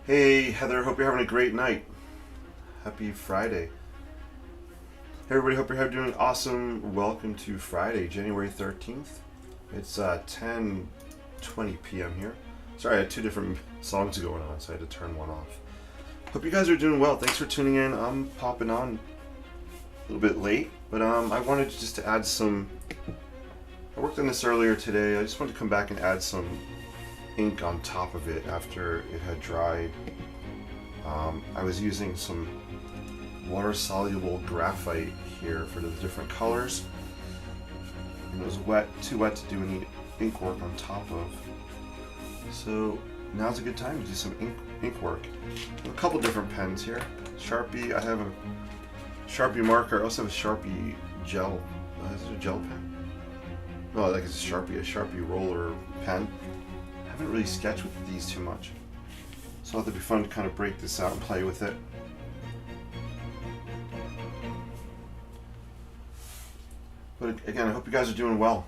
Hey Heather, hope you're having a great night. Happy Friday. Hey everybody, hope you're doing awesome. Welcome to Friday, January 13th. It's 10:20 p.m. here. Sorry, I had two different songs going on, so I had to turn one off. Hope you guys are doing well. Thanks for tuning in. I'm popping on a little bit late, but I wanted just to add some. I worked on this earlier today. I just wanted to come back and add some ink on top of it after it had dried. I was using some water-soluble graphite here for the different colors, and it was too wet to do any ink work on top of. So now's a good time to do some ink work. I have a couple different pens here. Sharpie. I have a Sharpie marker. I also have a Sharpie gel. Is it a gel pen? No, I think it's a Sharpie roller pen. I haven't really sketched with these too much, so it'll be fun to kind of break this out and play with it. But again, I hope you guys are doing well.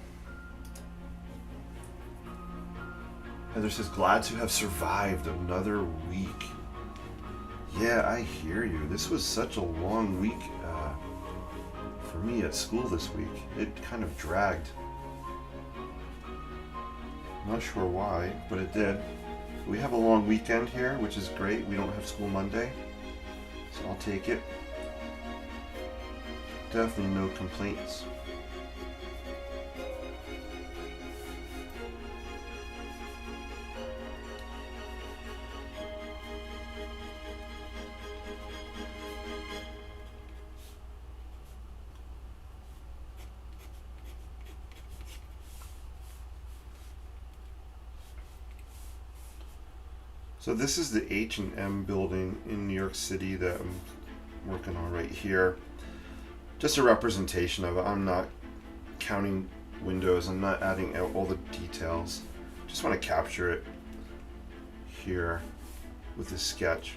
Heather says, glad to have survived another week. Yeah, I hear you. This was such a long week for me at school this week. It kind of dragged. Not sure why, but it did. We have a long weekend here, which is great. We don't have school Monday, so I'll take it. Definitely no complaints. So this is the H&M building in New York City that I'm working on right here. Just a representation of it. I'm not counting windows. I'm not adding out all the details. Just want to capture it here with this sketch.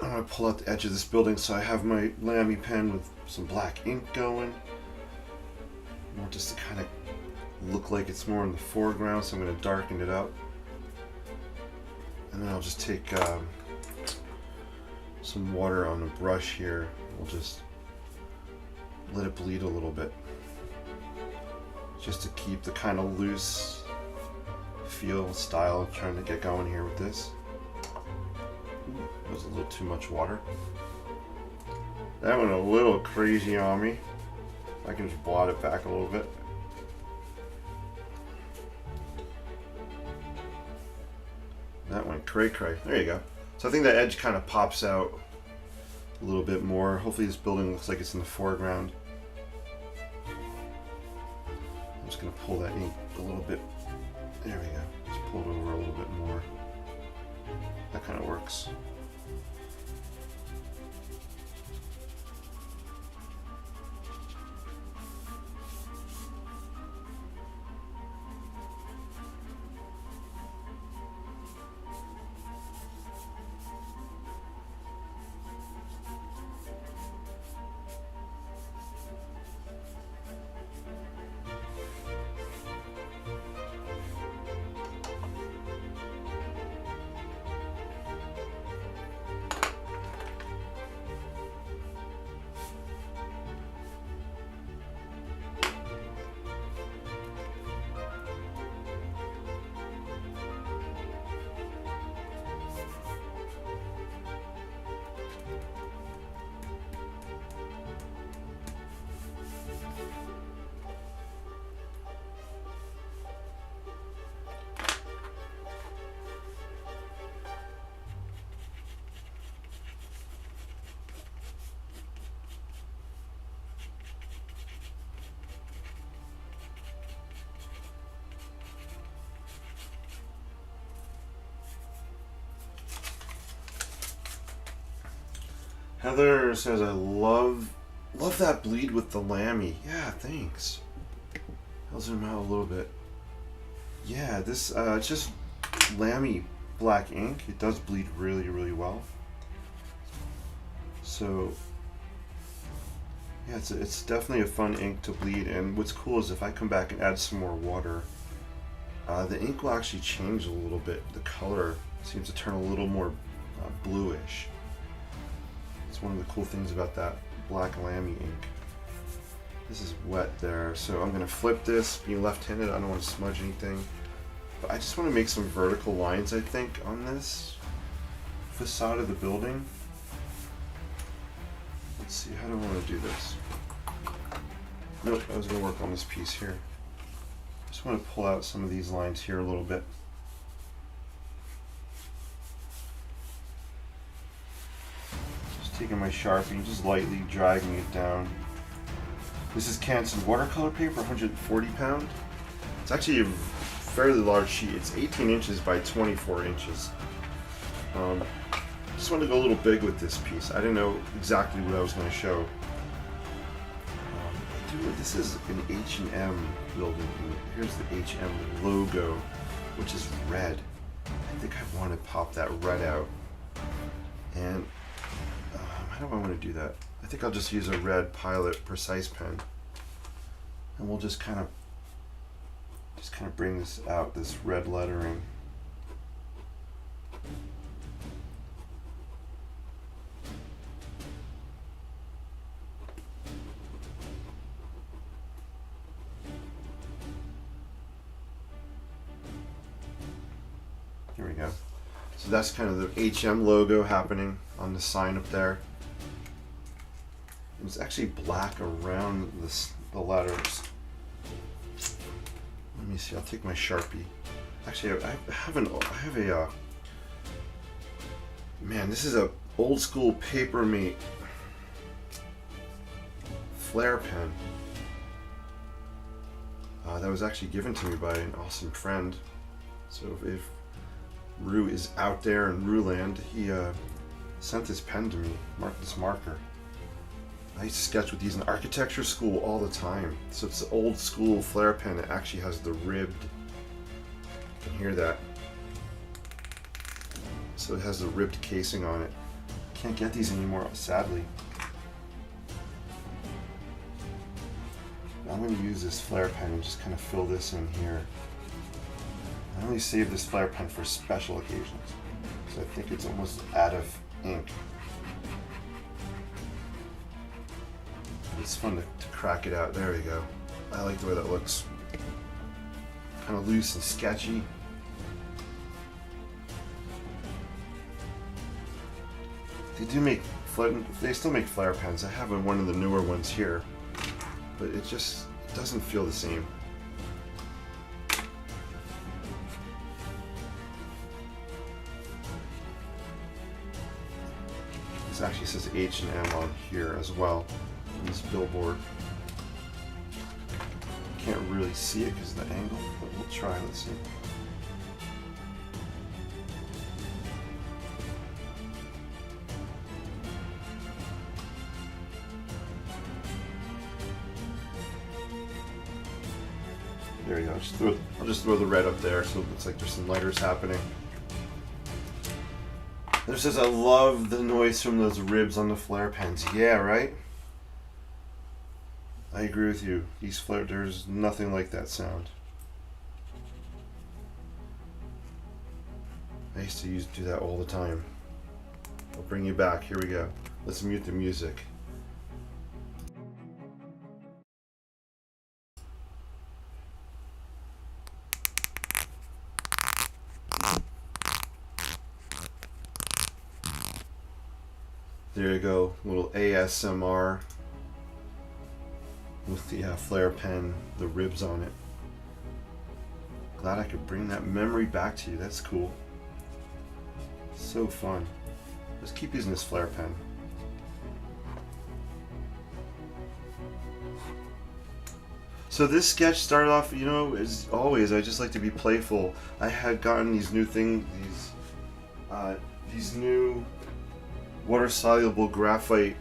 I'm going to pull out the edge of this building so I have my Lamy pen with some black ink going. I want just to kind of look like it's more in the foreground, so I'm going to darken it up. And then I'll just take some water on a brush here. We'll just let it bleed a little bit, just to keep the kind of loose feel style I'm trying to get going here with this. That was a little too much water. That went a little crazy on me. I can just blot it back a little bit. That went cray cray. There you go. So I think that edge kind of pops out a little bit more. Hopefully this building looks like it's in the foreground. I'm just going to pull that ink a little bit. There we go. Just pull it over a little bit more. That kind of works. Heather says, I love that bleed with the Lamy. Yeah, thanks. I'll zoom out a little bit. Yeah, this it's just Lamy black ink. It does bleed really, really well. So yeah, it's definitely a fun ink to bleed. And what's cool is if I come back and add some more water, the ink will actually change a little bit. The color seems to turn a little more bluish. It's one of the cool things about that black Lamy ink. This is wet there, so I'm going to flip this. Being left-handed, I don't want to smudge anything. But I just want to make some vertical lines, I think, on this facade of the building. Let's see, how do I want to do this? Nope, I was going to work on this piece here. Just want to pull out some of these lines here a little bit. Taking my Sharpie and just lightly dragging it down. This is Canson watercolor paper, 140 pound. It's actually a fairly large sheet. It's 18 inches by 24 inches. Just wanted to go a little big with this piece. I didn't know exactly what I was going to show. This is an H&M building. Here's the H&M logo, which is red. I think I want to pop that red out. And how do I want to do that? I think I'll just use a red Pilot Precise pen, and we'll just kind of bring this out, this red lettering. Here we go. So that's kind of the HM logo happening on the sign up there. It's actually black around the letters. Let me see. I'll take my Sharpie. Actually, I have a man. This is a old school Papermate flare pen that was actually given to me by an awesome friend. So if Rue is out there in Ruland, he sent this pen to me. This marker. I used to sketch with these in architecture school all the time. So it's the old school flare pen that actually has the ribbed, you can hear that. So it has the ribbed casing on it. Can't get these anymore, sadly. I'm going to use this flare pen and just kind of fill this in here. I only save this flare pen for special occasions, because I think it's almost out of ink. It's fun to crack it out. There we go. I like the way that looks. Kind of loose and sketchy. They still make flare pens. I have one of the newer ones here, but it just doesn't feel the same. This actually says H&M on here as well, on this billboard. Can't really see it because of the angle, but we'll try. Let's see. There we go. I'll just throw the red up there so it looks like there's some lighters happening. There says, I love the noise from those ribs on the flare pens. Yeah, right? I agree with you. These flare, there's nothing like that sound. I used to do that all the time. I'll bring you back. Here we go. Let's mute the music. There you go, little ASMR with the flare pen, the ribs on it. Glad I could bring that memory back to you. That's cool. So fun. Let's keep using this flare pen. So this sketch started off, you know, as always, I just like to be playful. I had gotten these new things, these new water-soluble graphite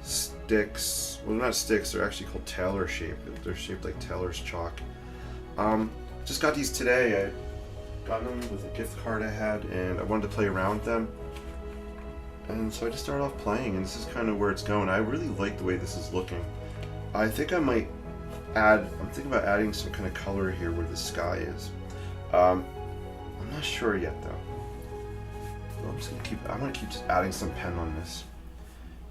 sticks. Well, they're not sticks, they're actually called Taylor shaped. They're shaped like Taylor's chalk. Just got these today. I got them with a gift card I had, and I wanted to play around with them. And so I just started off playing, and this is kind of where it's going. I really like the way this is looking. I think I might I'm thinking about adding some kind of color here where the sky is. I'm not sure yet though. I'm gonna keep just adding some pen on this.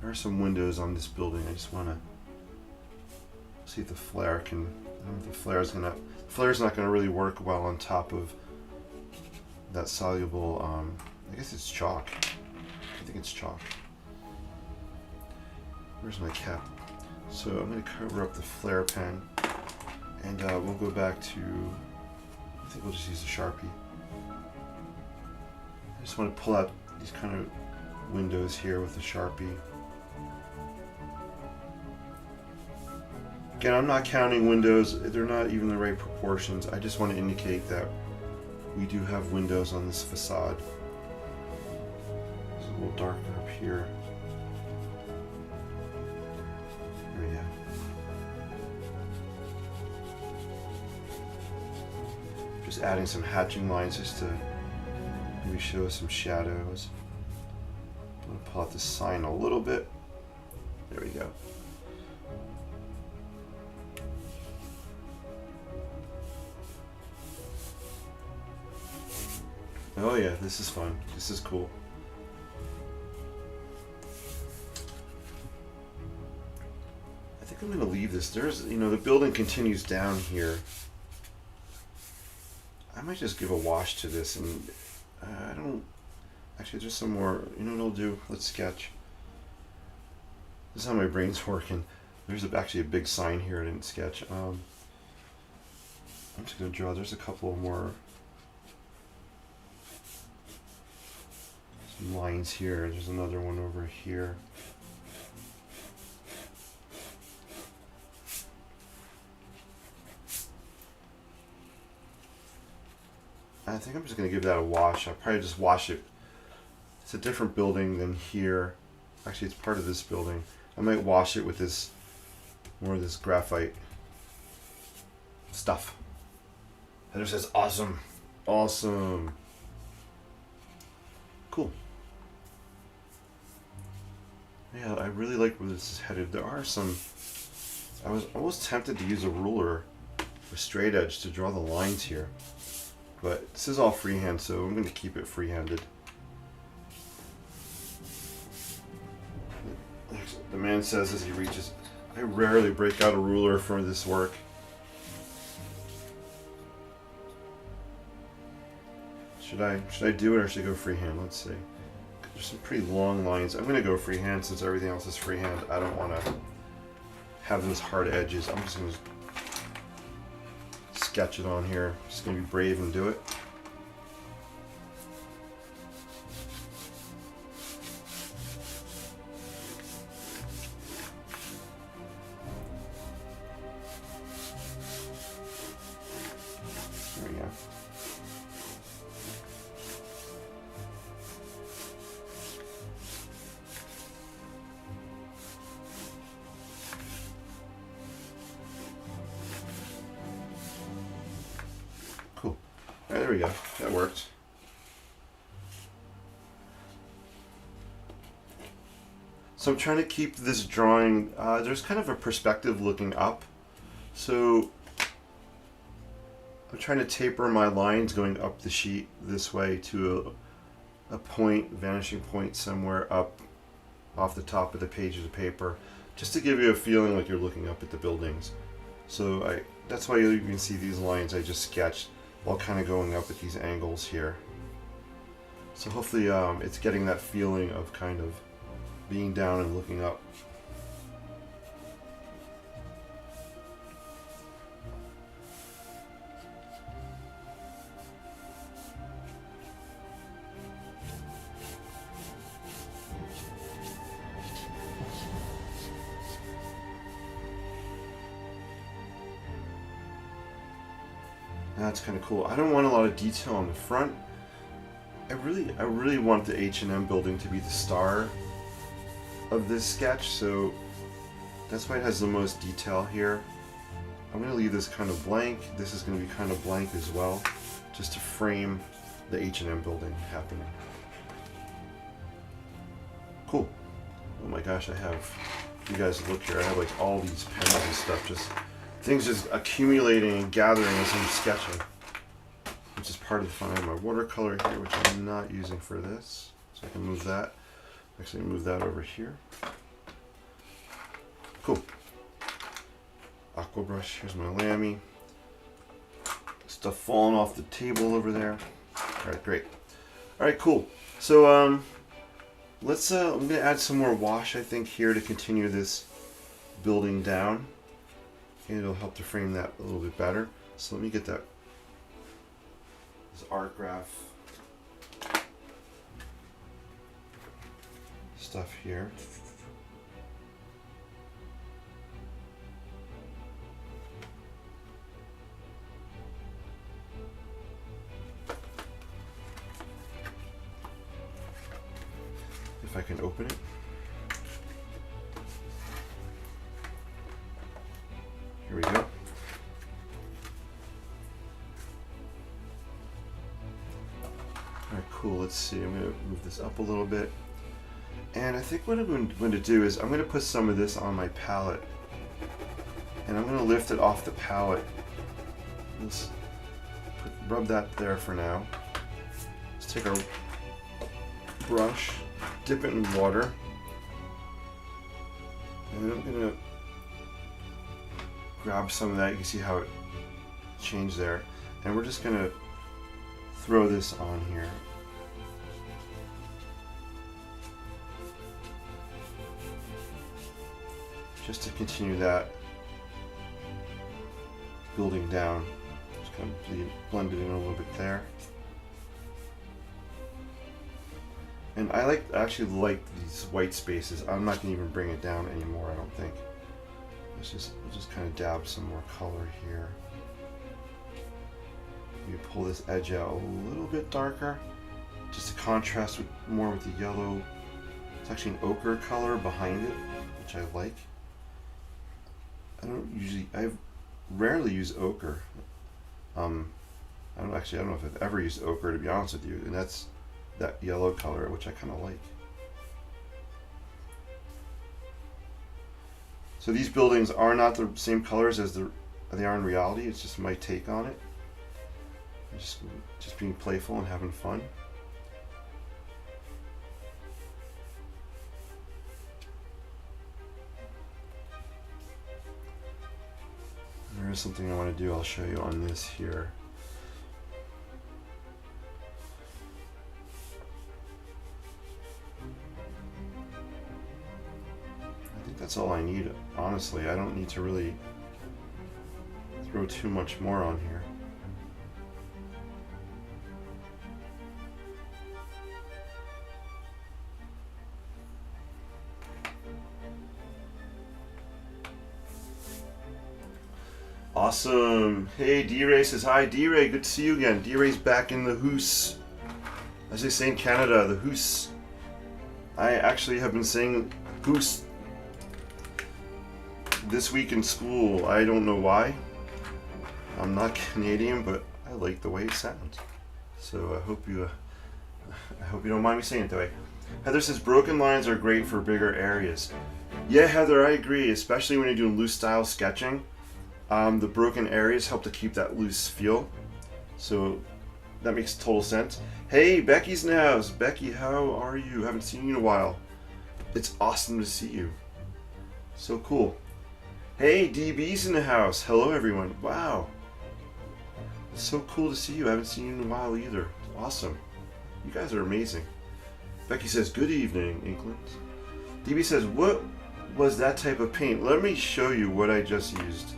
There are some windows on this building. I just wanna see if the flare can. I don't know if the flare's not gonna really work well on top of that soluble. I guess it's chalk. I think it's chalk. Where's my cap? So I'm gonna cover up the flare pen, and we'll go back to. I think we'll just use a Sharpie. I just want to pull out these kind of windows here with the Sharpie. Again, I'm not counting windows. They're not even the right proportions. I just want to indicate that we do have windows on this facade. It's a little darker up here. There we go. Just adding some hatching lines just to maybe show some shadows. I'm going to pull out the sign a little bit. There we go. Oh yeah, this is fun. This is cool. I think I'm going to leave this. There's, you know, the building continues down here. I might just give a wash to this, and I don't. Actually, there's some more. You know what I'll do? Let's sketch. This is how my brain's working. There's actually a big sign here I didn't sketch. I'm just going to draw. There's a couple more some lines here. There's another one over here. I think I'm just going to give that a wash. I'll probably just wash it. It's a different building than here. Actually, it's part of this building. I might wash it with this, more of this graphite stuff. Heather says, awesome. Awesome. Cool. Yeah, I really like where this is headed. There are some, I was almost tempted to use a ruler with straight edge to draw the lines here. But this is all freehand, so I'm going to keep it free-handed. The man says as he reaches, I rarely break out a ruler for this work. Should I do it or should I go freehand? Let's see. There's some pretty long lines. I'm going to go freehand since everything else is freehand. I don't want to have those hard edges. I'm just going to sketch it on here. Just going to be brave and do it. we go. That worked. So I'm trying to keep this drawing, there's kind of a perspective looking up. So I'm trying to taper my lines going up the sheet this way to a point, vanishing point somewhere up off the top of the pages of paper, just to give you a feeling like you're looking up at the buildings. So that's why you can see these lines I just sketched while kind of going up at these angles here. So hopefully it's getting that feeling of kind of being down and looking up. That's kind of cool. I don't want a lot of detail on the front. I really want the H&M building to be the star of this sketch, so that's why it has the most detail here. I'm going to leave this kind of blank. This is going to be kind of blank as well, just to frame the H&M building happening. Cool. Oh my gosh, I have, if you guys look here, I have like all these pens and stuff, just things just accumulating and gathering as I'm sketching, which is part of the fun. I have my watercolor here, which I'm not using for this, so I can move that. Actually, move that over here. Cool. Aqua brush. Here's my Lamy. Stuff falling off the table over there. All right, great. All right, cool. So let's. I'm gonna add some more wash, I think, here to continue this building down. And it'll help to frame that a little bit better. So let me get that. This art graph stuff here. If I can open it. Here we go. All right, cool. Let's see. I'm going to move this up a little bit. And I think what I'm going to do is I'm going to put some of this on my palette. And I'm going to lift it off the palette. Let's rub that there for now. Let's take our brush, dip it in water. And then I'm going to grab some of that. You can see how it changed there. And we're just going to throw this on here. Just to continue that building down. Just kind of blend it in a little bit there. And I actually like these white spaces. I'm not going to even bring it down anymore, I don't think. We'll just kind of dab some more color here. Maybe pull this edge out a little bit darker, just to contrast more with the yellow. It's actually an ochre color behind it, which I like. I rarely use ochre. I don't know if I've ever used ochre, to be honest with you, and that's that yellow color, which I kind of like. So these buildings are not the same colors as they are in reality. It's just my take on it. Just being playful and having fun. There is something I want to do. I'll show you on this here. I think that's all I need, honestly. I don't need to really throw too much more on here. Awesome. Hey, D-Ray says hi. D-Ray, good to see you again. D-Ray's back in the hoose. As they say in Canada, the hoose. I actually have been saying hoose this week in school. I don't know why. I'm not Canadian, but I like the way it sounds. So I hope you don't mind me saying it that way. Heather says broken lines are great for bigger areas. Yeah, Heather, I agree, especially when you're doing loose style sketching. The broken areas help to keep that loose feel. So that makes total sense. Hey, Becky's in the house. Becky, how are you? Haven't seen you in a while. It's awesome to see you. So cool. Hey, DB's in the house. Hello, everyone. Wow. It's so cool to see you. I haven't seen you in a while either. Awesome. You guys are amazing. Becky says, good evening, Inklings. DB says, what was that type of paint? Let me show you what I just used,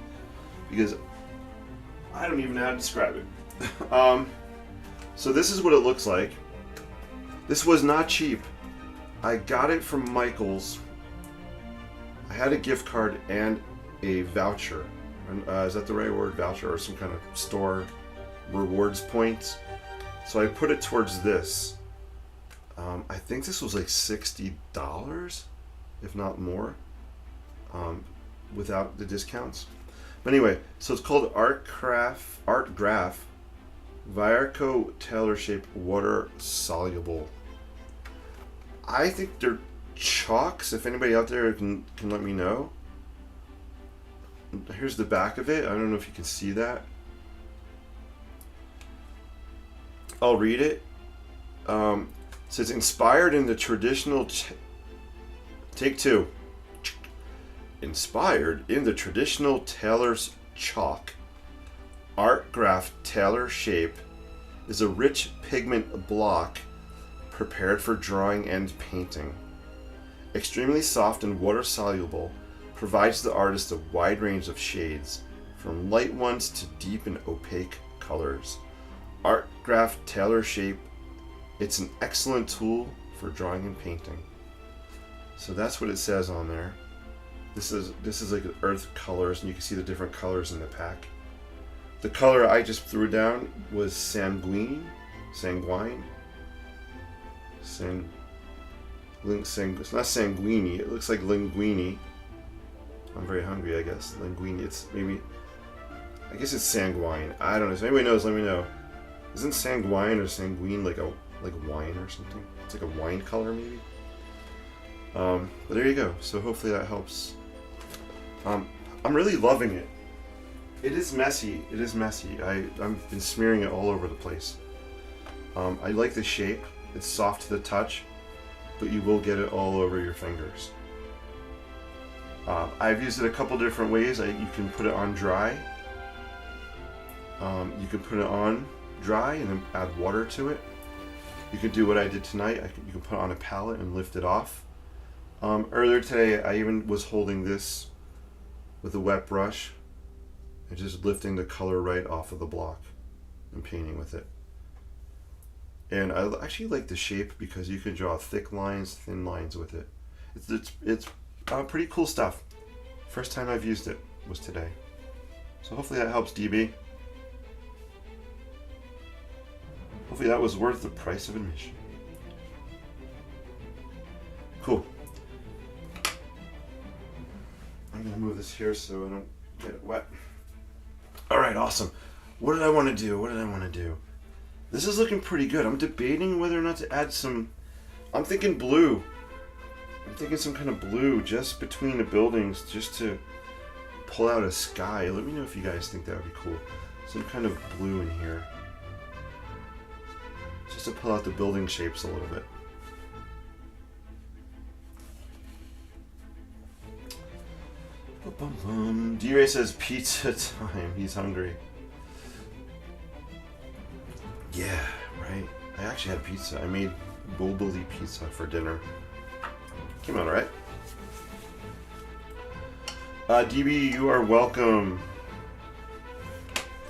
because I don't even know how to describe it. So this is what it looks like. This was not cheap. I got it from Michael's. I had a gift card and a voucher. Is that the right word? Voucher, or some kind of store rewards points. So I put it towards this. I think this was like $60, if not more, without the discounts. But anyway, so it's called Art Graph Viarco Tailor Shape Water Soluble. I think they're chalks. If anybody out there can let me know. Here's the back of it. I don't know if you can see that. I'll read it. It says, inspired in the traditional... Take two. Inspired in the traditional tailor's chalk, Art Graph Tailor Shape is a rich pigment block prepared for drawing and painting. Extremely soft and water soluble, provides the artist a wide range of shades, from light ones to deep and opaque colors. Art Graph Tailor Shape, it's an excellent tool for drawing and painting. So that's what it says on there. This is like earth colors, and you can see the different colors in the pack. The color I just threw down was sanguine. It's not sanguini. It looks like linguini. I'm very hungry, I guess. Linguini. It's maybe. I guess it's sanguine. I don't know. If anybody knows, let me know. Isn't sanguine or sanguine like wine or something? It's like a wine color, maybe. But there you go. So hopefully that helps. I'm really loving it. It is messy. It is messy. I've been smearing it all over the place. I like the shape. It's soft to the touch, but you will get it all over your fingers. I've used it a couple different ways. You can put it on dry. You can put it on dry and then add water to it. You could do what I did tonight. You can put it on a palette and lift it off. Earlier today, I even was holding this with a wet brush and just lifting the color right off of the block and painting with it. And I actually like the shape because you can draw thick lines, thin lines with it. It's pretty cool stuff. First time I've used it was today. So hopefully that helps, DB. Hopefully that was worth the price of admission. Cool. I'm going to move this here so I don't get it wet. Alright, awesome. What did I want to do? This is looking pretty good. I'm debating whether or not to add some... I'm thinking blue. I'm thinking some kind of blue just between the buildings just to pull out a sky. Let me know if you guys think that would be cool. Some kind of blue in here. Just to pull out the building shapes a little bit. D-Ray says pizza time. He's hungry. Yeah, right. I actually had pizza. I made Boboli pizza for dinner. Came out alright. DB, you are welcome.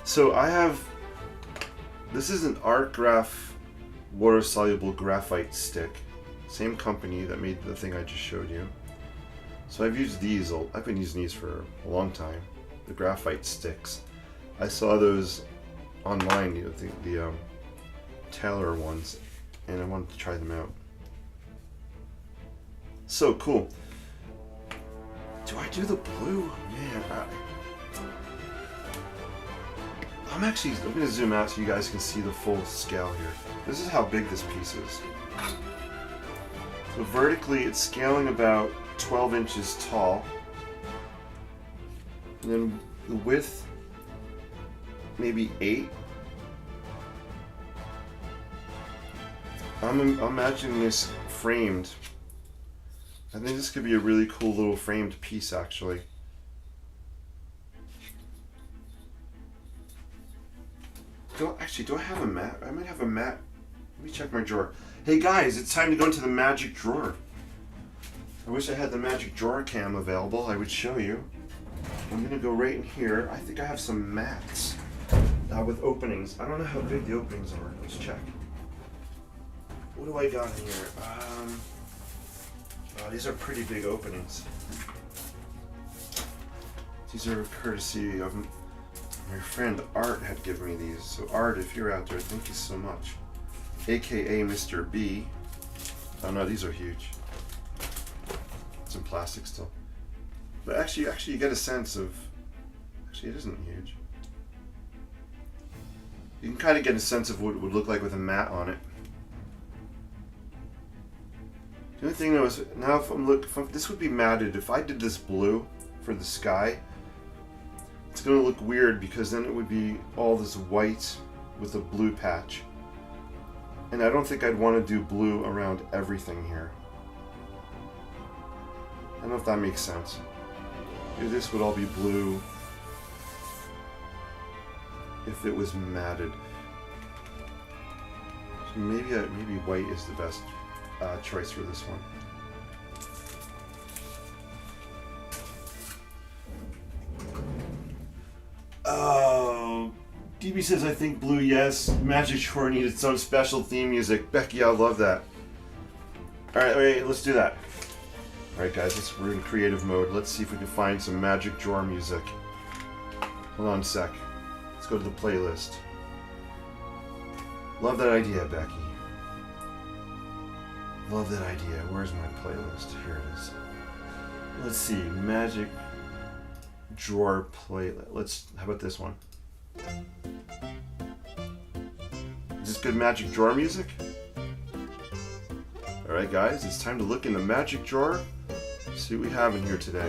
So I have... This is an Art Graph water-soluble graphite stick. Same company that made the thing I just showed you. So I've used these. I've been using these for a long time. The graphite sticks. I saw those online, the Taylor ones, and I wanted to try them out. So cool. Do I do the blue? Man, I'm going to zoom out so you guys can see the full scale here. This is how big this piece is. So vertically, it's scaling about 12 inches tall. And then the width, maybe 8. I'm imagining this framed. I think this could be a really cool little framed piece, actually. Do I have a mat? I might have a mat. Let me check my drawer. Hey guys, it's time to go into the magic drawer. I wish I had the magic drawer cam available. I would show you. I'm gonna go right in here. I think I have some mats with openings. I don't know how big the openings are. Let's check. What do I got in here? These are pretty big openings. These are courtesy of my friend Art had given me these. So Art, if you're out there, thank you so much. AKA Mr. B. Oh no, these are huge. It's in plastic still. But actually you get a sense of, actually it isn't huge. You can kind of get a sense of what it would look like with a mat on it. The only thing though is, now if this would be matted, if I did this blue for the sky, it's going to look weird because then it would be all this white with a blue patch. And I don't think I'd want to do blue around everything here. I don't know if that makes sense. Maybe this would all be blue if it was matted. So maybe white is the best choice for this one. Oh, DB says, I think blue, yes. Magic Shore needed its own special theme music. Becky, I love that. Alright, wait, let's do that. Alright guys, we're in creative mode. Let's see if we can find some Magic Drawer music. Hold on a sec. Let's go to the playlist. Love that idea, Becky. Love that idea. Where's my playlist? Here it is. Let's see. Magic Drawer playlist. How about this one? Is this good Magic Drawer music? Alright guys, it's time to look in the Magic Drawer. See what we have in here today.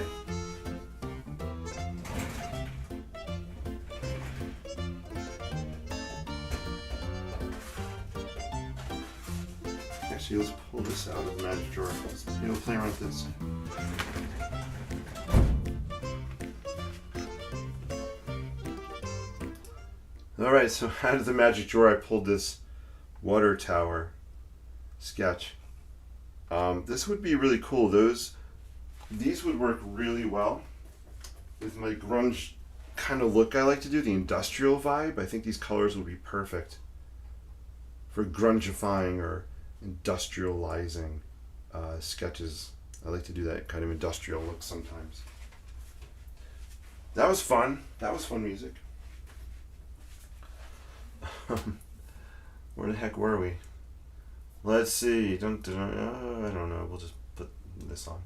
Actually, let's pull this out of the Magic Drawer. Let's play around with this. Alright, so out of the Magic Drawer I pulled this water tower sketch. This would be really cool. These would work really well with my grunge kind of look I like to do, the industrial vibe. I think these colors would be perfect for grungifying or industrializing sketches. I like to do that kind of industrial look sometimes. That was fun. That was fun music. Where the heck were we? Let's see. I don't know. We'll just put this on.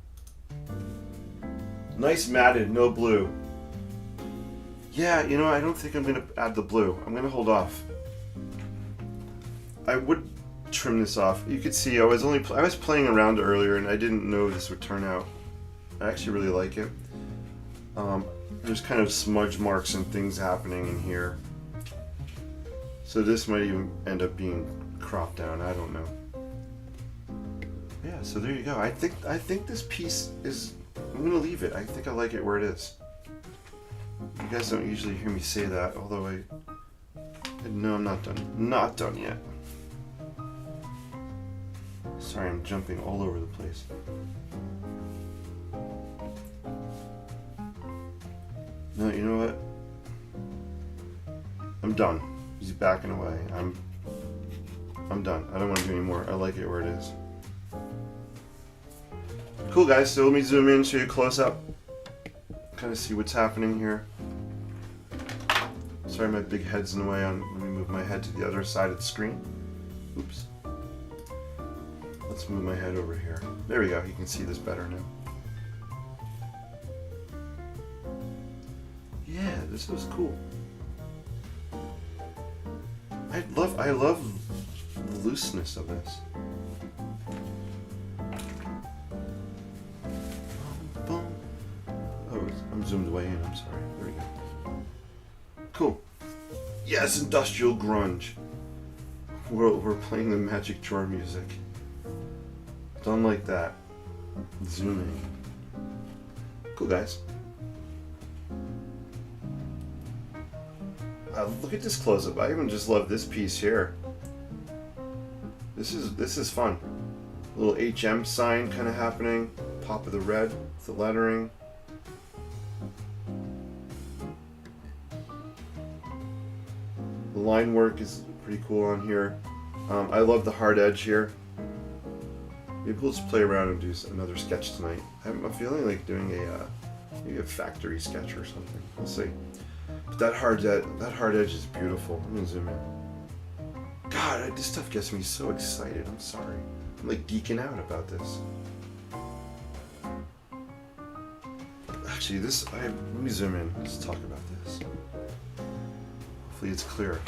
Nice matted, no blue. Yeah, I don't think I'm going to add the blue. I'm going to hold off. I would trim this off. You could see I was playing around earlier and I didn't know this would turn out. I actually really like it. There's kind of smudge marks and things happening in here. So this might even end up being cropped down. I don't know. Yeah, so there you go. I think this piece is, I'm gonna leave it. I think I like it where it is. You guys don't usually hear me say that, although no, I'm not done. Not done yet. Sorry, I'm jumping all over the place. No, you know what? I'm done. He's backing away. I'm done. I don't want to do any more. I like it where it is. Cool guys, so let me zoom in, show you close up. Kind of see what's happening here. Sorry, my big head's in the way. Let me move my head to the other side of the screen. Oops. Let's move my head over here. There we go. You can see this better now. Yeah, this was cool. I love the looseness of this. Oh, I'm zoomed way in. I'm sorry. There we go. Cool. Yes, industrial grunge. We're playing the Magic Drawer music. Done like that. Zooming. Cool, guys. Look at this close-up. I even just love this piece here. This is fun. A little HM sign kind of happening. Pop of the red, the lettering. The line work is pretty cool on here. I love the hard edge here. Maybe we'll just play around and do another sketch tonight. I'm feeling like doing maybe a factory sketch or something. We'll see. But that hard edge is beautiful. I'm gonna zoom in. God, this stuff gets me so excited. I'm sorry. I'm like geeking out about this. Actually, let me zoom in. Let's talk about this. Hopefully it's clear.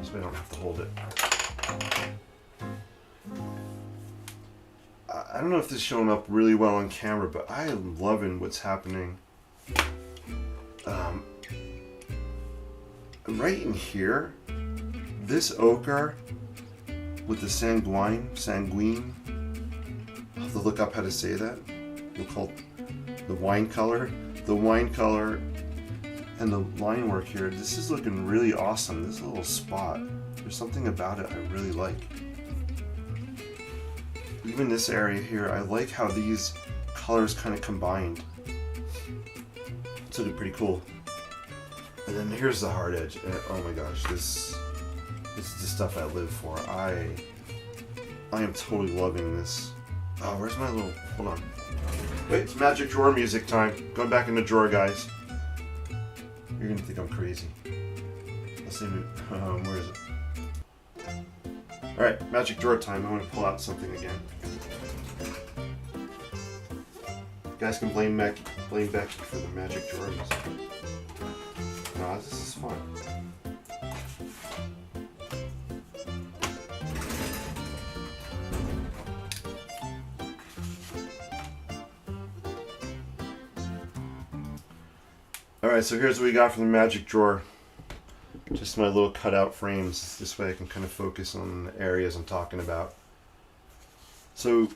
So I don't have to hold it. I don't know if this is showing up really well on camera, but I am loving what's happening. Right in here, this ochre with the sanguine, I'll have to look up how to say that. We'll call it the wine color, and the line work here. This is looking really awesome. This little spot, there's something about it I really like. Even this area here, I like how these colors kind of combined. It's looking pretty cool. And then here's the hard edge. Oh my gosh, this is the stuff I live for. I am totally loving this. Oh, where's my little, hold on. Wait, it's Magic Drawer music time. Going back in the drawer, guys. You're gonna think I'm crazy. Let's see, where is it? Alright, Magic Drawer time. I want to pull out something again. You guys can blame Becky for the Magic Drawer music. No, this is fun. Alright, so here's what we got from the Magic Drawer. Just my little cutout frames. This way I can kind of focus on the areas I'm talking about. So,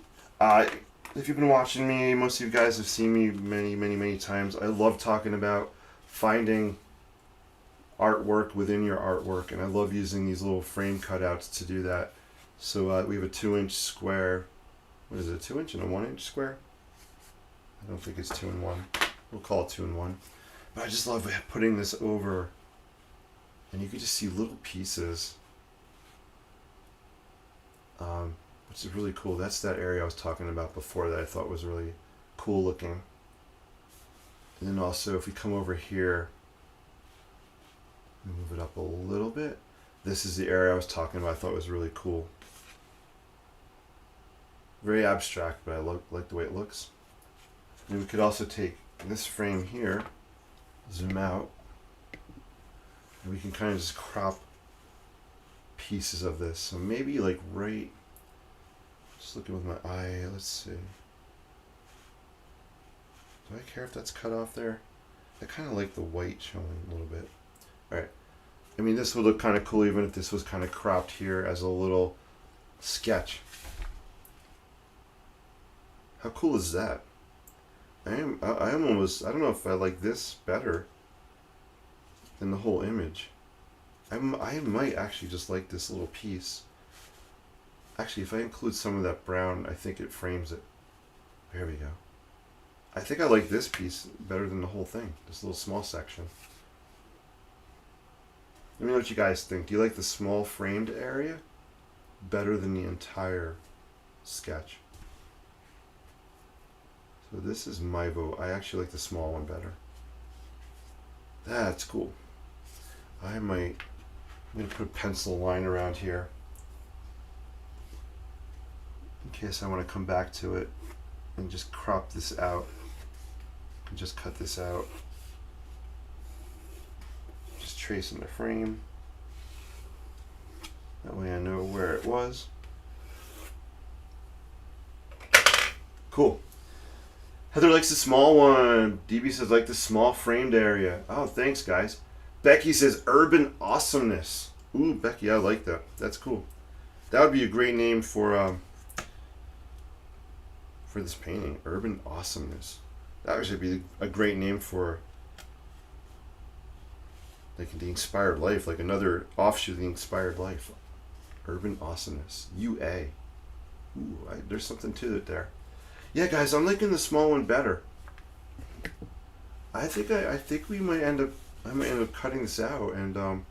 if you've been watching me, most of you guys have seen me many times. I love talking about finding artwork within your artwork, and I love using these little frame cutouts to do that. So we have a 2-inch square. What is it, a 2-inch and a 1-inch square? I don't think it's 2 and 1. We'll call it 2 and 1. But I just love putting this over, and you can just see little pieces, which is really cool. That's that area I was talking about before that I thought was really cool looking. And then also if we come over here, move it up a little bit, this is the area I was talking about I thought was really cool. Very abstract, but I like the way it looks. And we could also take this frame here, zoom out, and we can kind of just crop pieces of this. So maybe like right, just looking with my eye, let's see. Do I care if that's cut off there? I kind of like the white showing a little bit. Alright, I mean this would look kind of cool even if this was kind of cropped here as a little sketch. How cool is that? I'm almost, I don't know if I like this better than the whole image. I might actually just like this little piece. Actually, if I include some of that brown, I think it frames it. There we go. I think I like this piece better than the whole thing, this little small section. Let me know what you guys think. Do you like the small framed area better than the entire sketch? So this is my vote. I actually like the small one better. That's cool. I'm going to put a pencil line around here in case I want to come back to it and just crop this out and just cut this out. Just tracing the frame. That way I know where it was. Cool. Heather likes the small one. DB says like the small framed area. Oh, thanks guys. Becky says urban awesomeness. Ooh, Becky, I like that. That's cool. That would be a great name for this painting. Urban awesomeness. That would be a great name for like the Inspired Life, like another offshoot of the Inspired Life. Urban awesomeness. UA. Ooh, there's something to it there. Yeah, guys, I'm liking the small one better. I think we might end up. I might end up cutting this out and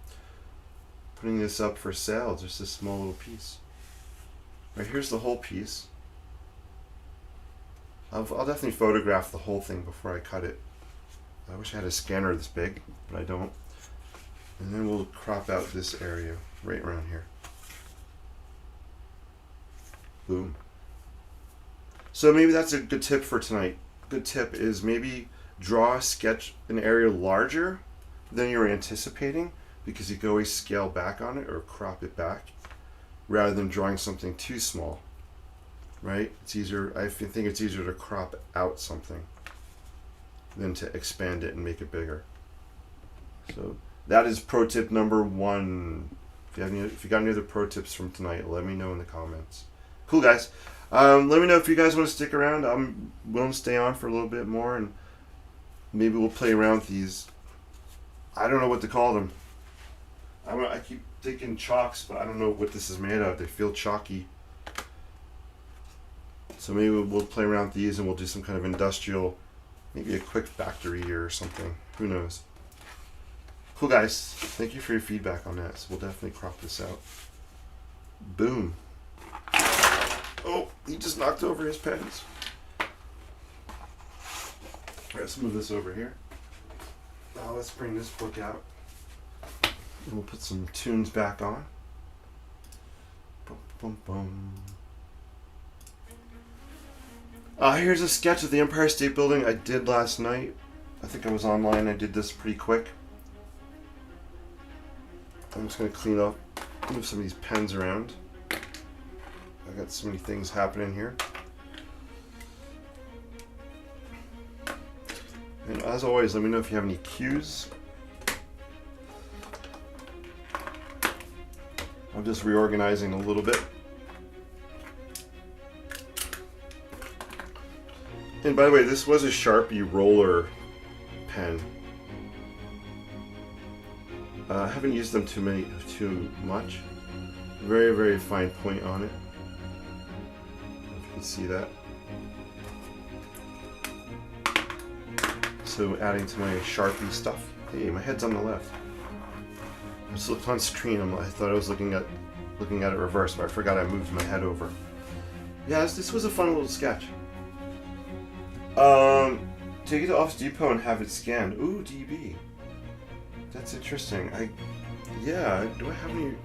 putting this up for sale. Just a small little piece. Right, here's the whole piece. I'll definitely photograph the whole thing before I cut it. I wish I had a scanner this big, but I don't. And then we'll crop out this area right around here. Boom. So maybe that's a good tip for tonight. Good tip is maybe draw a sketch an area larger than you're anticipating, because you can always scale back on it or crop it back rather than drawing something too small. Right? It's easier. I think it's easier to crop out something than to expand it and make it bigger. So that is pro tip number 1. If you got any other pro tips from tonight, let me know in the comments. Cool, guys. Let me know if you guys want to stick around. I'm willing to stay on for a little bit more, and maybe we'll play around with these. I don't know what to call them. I keep thinking chalks, but I don't know what this is made of. They feel chalky. So maybe we'll play around with these and we'll do some kind of industrial, maybe a quick factory or something. Who knows? Cool, guys. Thank you for your feedback on that. So we'll definitely crop this out. Boom. Oh, he just knocked over his pens. Let's move this over here. Now let's bring this book out. And we'll put some tunes back on. Boom, boom, boom. Here's a sketch of the Empire State Building I did last night. I think I was online. I did this pretty quick. I'm just going to clean up, move some of these pens around. I got so many things happening here. And as always, let me know if you have any cues. I'm just reorganizing a little bit. And by the way, this was a Sharpie roller pen. I haven't used them too much. Very, very fine point on it. If you can see that. So adding to my Sharpie stuff. Hey, my head's on the left. I just looked on screen. I thought I was looking at it reverse, but I forgot I moved my head over. Yeah, this was a fun little sketch. Take it to Office Depot and have it scanned. Ooh, DB. That's interesting. Do I have any?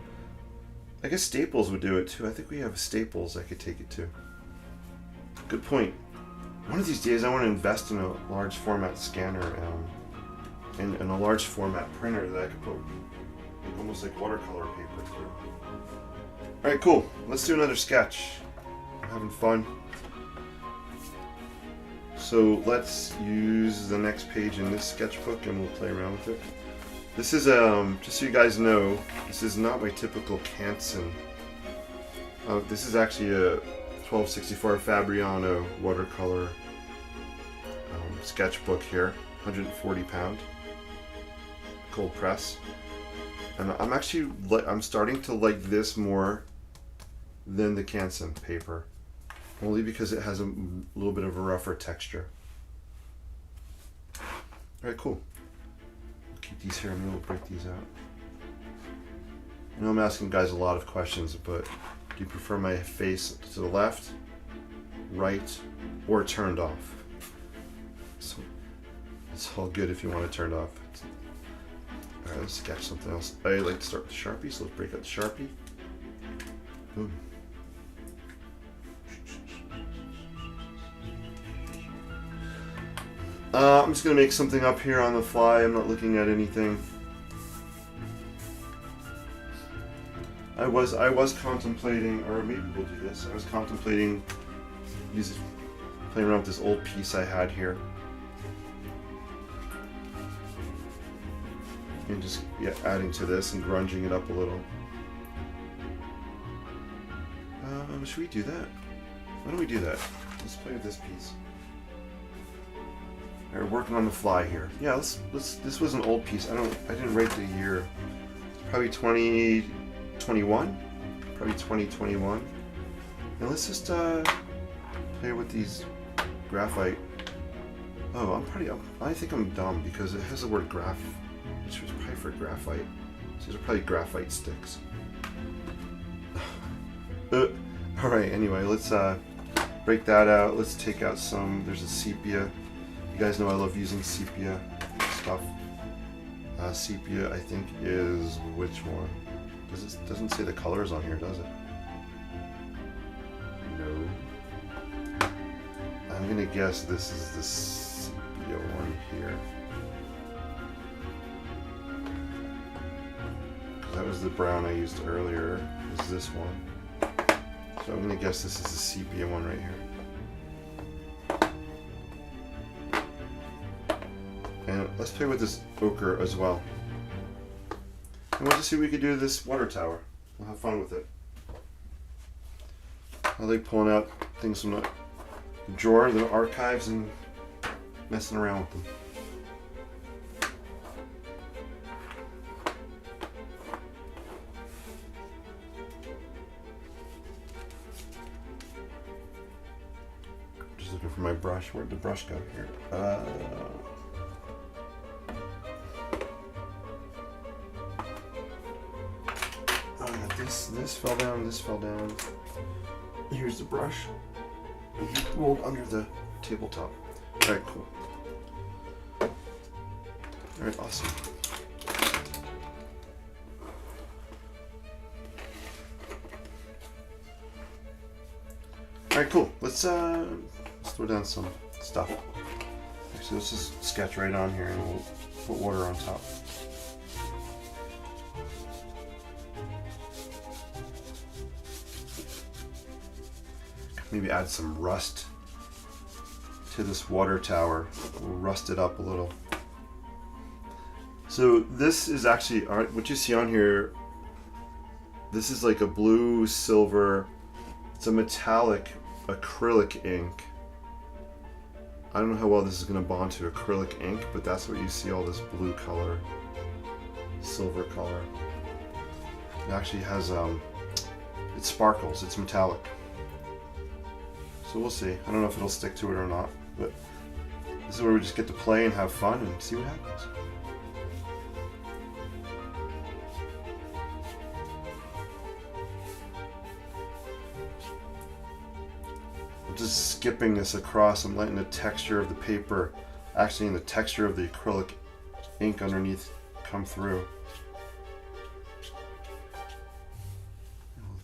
I guess Staples would do it too. I think we have Staples I could take it to. Good point. One of these days I want to invest in a large format scanner and a large format printer that I could put almost like watercolor paper through. Alright, cool. Let's do another sketch. I'm having fun. So let's use the next page in this sketchbook and we'll play around with it. This is, just so you guys know, this is not my typical Canson. This is actually a 1264 Fabriano watercolor sketchbook here, 140 pound, cold press. And I'm starting to like this more than the Canson paper. Only because it has a little bit of a rougher texture. Alright, cool. I'll keep these here and we'll break these out. I know I'm asking guys a lot of questions, but do you prefer my face to the left, right, or turned off? So it's all good if you want it turned off. Alright, let's sketch something else. I like to start with Sharpie, so let's break out the Sharpie. Boom. I'm just going to make something up here on the fly. I'm not looking at anything. I was contemplating, or maybe we'll do this. I was contemplating playing around with this old piece I had here, and just adding to this and grunging it up a little. Should we do that? Why don't we do that? Let's play with this piece. We're working on the fly here. Yeah, let's. This was an old piece. I didn't write the year. Probably 2021. Probably 2021. And let's just play with these graphite. Oh, I think I'm dumb because it has the word graph, which was probably for graphite. So these are probably graphite sticks. All right. Anyway, let's break that out. Let's take out some. There's a sepia. You guys know I love using sepia stuff. Sepia, I think, is which one? Doesn't say the colors on here, does it? No. I'm gonna guess this is the sepia one here. That was the brown I used earlier. Is this one? So I'm gonna guess this is the sepia one right here. And let's play with this ochre as well. And we'll just see what we could do to this water tower. We'll have fun with it. I like pulling out things from the drawer, the archives, and messing around with them. Just looking for my brush. Where'd the brush go here? This fell down, this fell down. Here's the brush. Rolled under the tabletop. Alright, cool. Alright, awesome. Alright, cool. Let's throw down some stuff. Actually, let's just sketch right on here and we'll put water on top. Maybe add some rust to this water tower. We'll rust it up a little. So this is actually, what you see on here, this is like a blue silver, it's a metallic acrylic ink. I don't know how well this is going to bond to acrylic ink, but that's what you see, all this blue color, silver color. It actually has, it sparkles, it's metallic. So we'll see. I don't know if it'll stick to it or not, but this is where we just get to play and have fun and see what happens. I'm just skipping this across. I'm letting the texture of the paper, actually in the texture of the acrylic ink underneath, come through.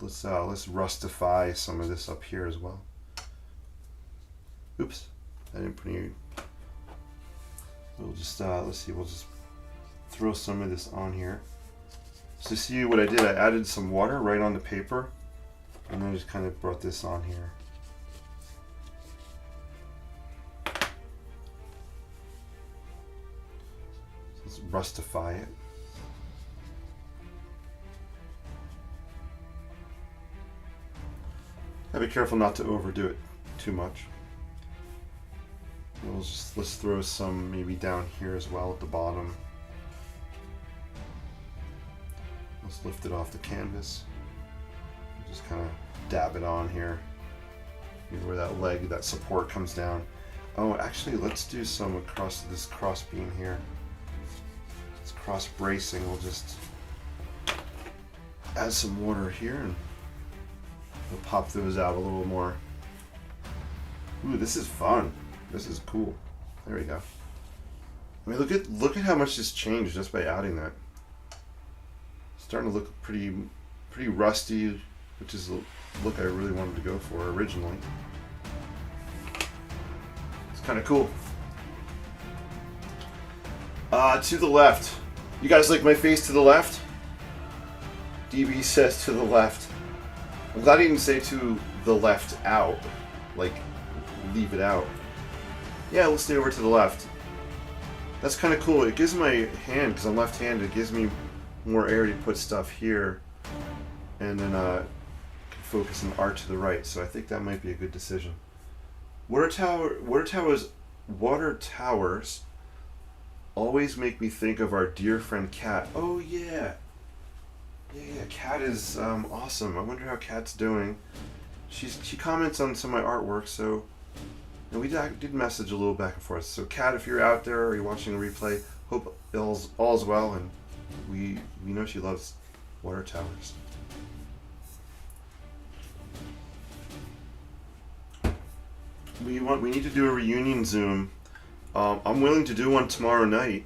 Let's rustify some of this up here as well. Oops, I didn't put any. We'll just let's see. We'll just throw some of this on here. So see what I did? I added some water right on the paper, and then I just kind of brought this on here. Let's rustify it. Gotta be careful not to overdo it too much. Let's throw some maybe down here as well at the bottom. Let's lift it off the canvas. Just kind of dab it on here. Maybe where that leg, that support comes down. Oh, actually, let's do some across this cross beam here. It's cross bracing. We'll just add some water here and we'll pop those out a little more. Ooh, this is fun. This is cool. There we go. I mean, look at how much this changed just by adding that. It's starting to look pretty rusty, which is the look I really wanted to go for originally. It's kind of cool. To the left. You guys like my face to the left? DB says to the left. I'm glad he didn't say to the left out. Like, leave it out. Yeah, let's stay over to the left. That's kind of cool. It gives my hand, because I'm left-handed, it gives me more area to put stuff here. And then can focus an art to the right. So I think that might be a good decision. Water towers always make me think of our dear friend Kat. Oh yeah. Yeah, Kat is awesome. I wonder how Kat's doing. She comments on some of my artwork, so and we did message a little back and forth. So Kat, if you're out there or you're watching a replay, hope all's well, and we know she loves water towers. We need to do a reunion Zoom. I'm willing to do one tomorrow night.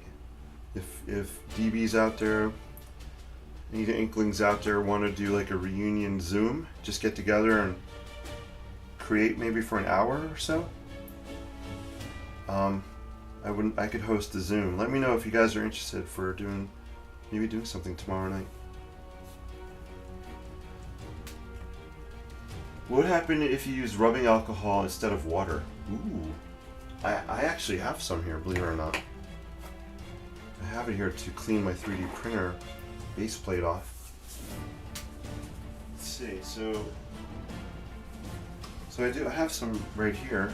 If DB's out there, any Inklings out there want to do like a reunion Zoom, just get together and create maybe for an hour or so. I could host the Zoom. Let me know if you guys are interested for doing something tomorrow night. What would happen if you used rubbing alcohol instead of water? Ooh. I actually have some here, believe it or not. I have it here to clean my 3D printer base plate off. Let's see, so I have some right here.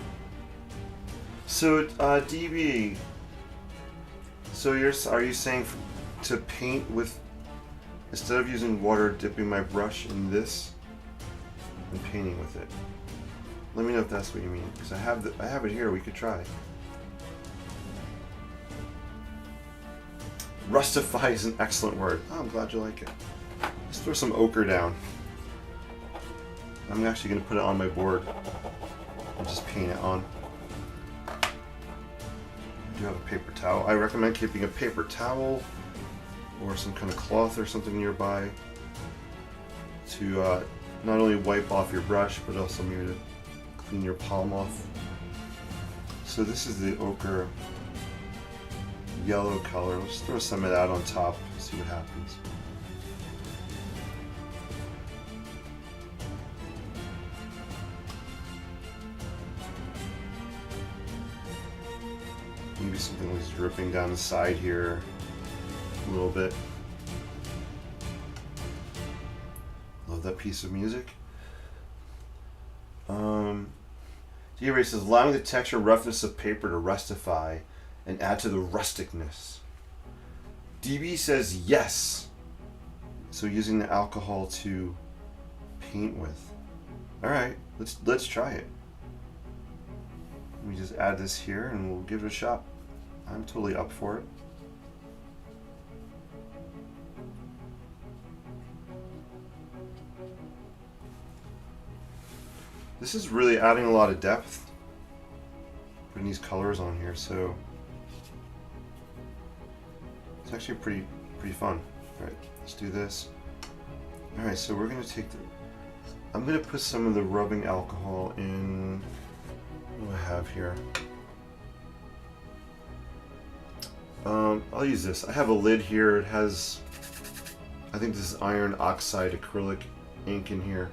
So DB, so are you saying to paint with, instead of using water, dipping my brush in this and painting with it? Let me know if that's what you mean, because I have it here. We could try. Rustify is an excellent word. Oh, I'm glad you like it. Let's throw some ochre down. I'm actually going to put it on my board and just paint it on. I do have a paper towel. I recommend keeping a paper towel or some kind of cloth or something nearby to not only wipe off your brush, but also maybe to clean your palm off. So this is the ochre yellow color. Let's throw some of that on top, see what happens. Maybe something was dripping down the side here a little bit. Love that piece of music. D-Ray says, allowing the texture and roughness of paper to rustify and add to the rusticness. DB says yes. So using the alcohol to paint with. All right, let's try it. Let me just add this here and we'll give it a shot. I'm totally up for it. This is really adding a lot of depth, putting these colors on here, so it's actually pretty fun. All right, let's do this. All right, so we're gonna take I'm gonna put some of the rubbing alcohol in. What do I have here? I'll use this. I have a lid here. It has, I think this is iron oxide acrylic ink in here.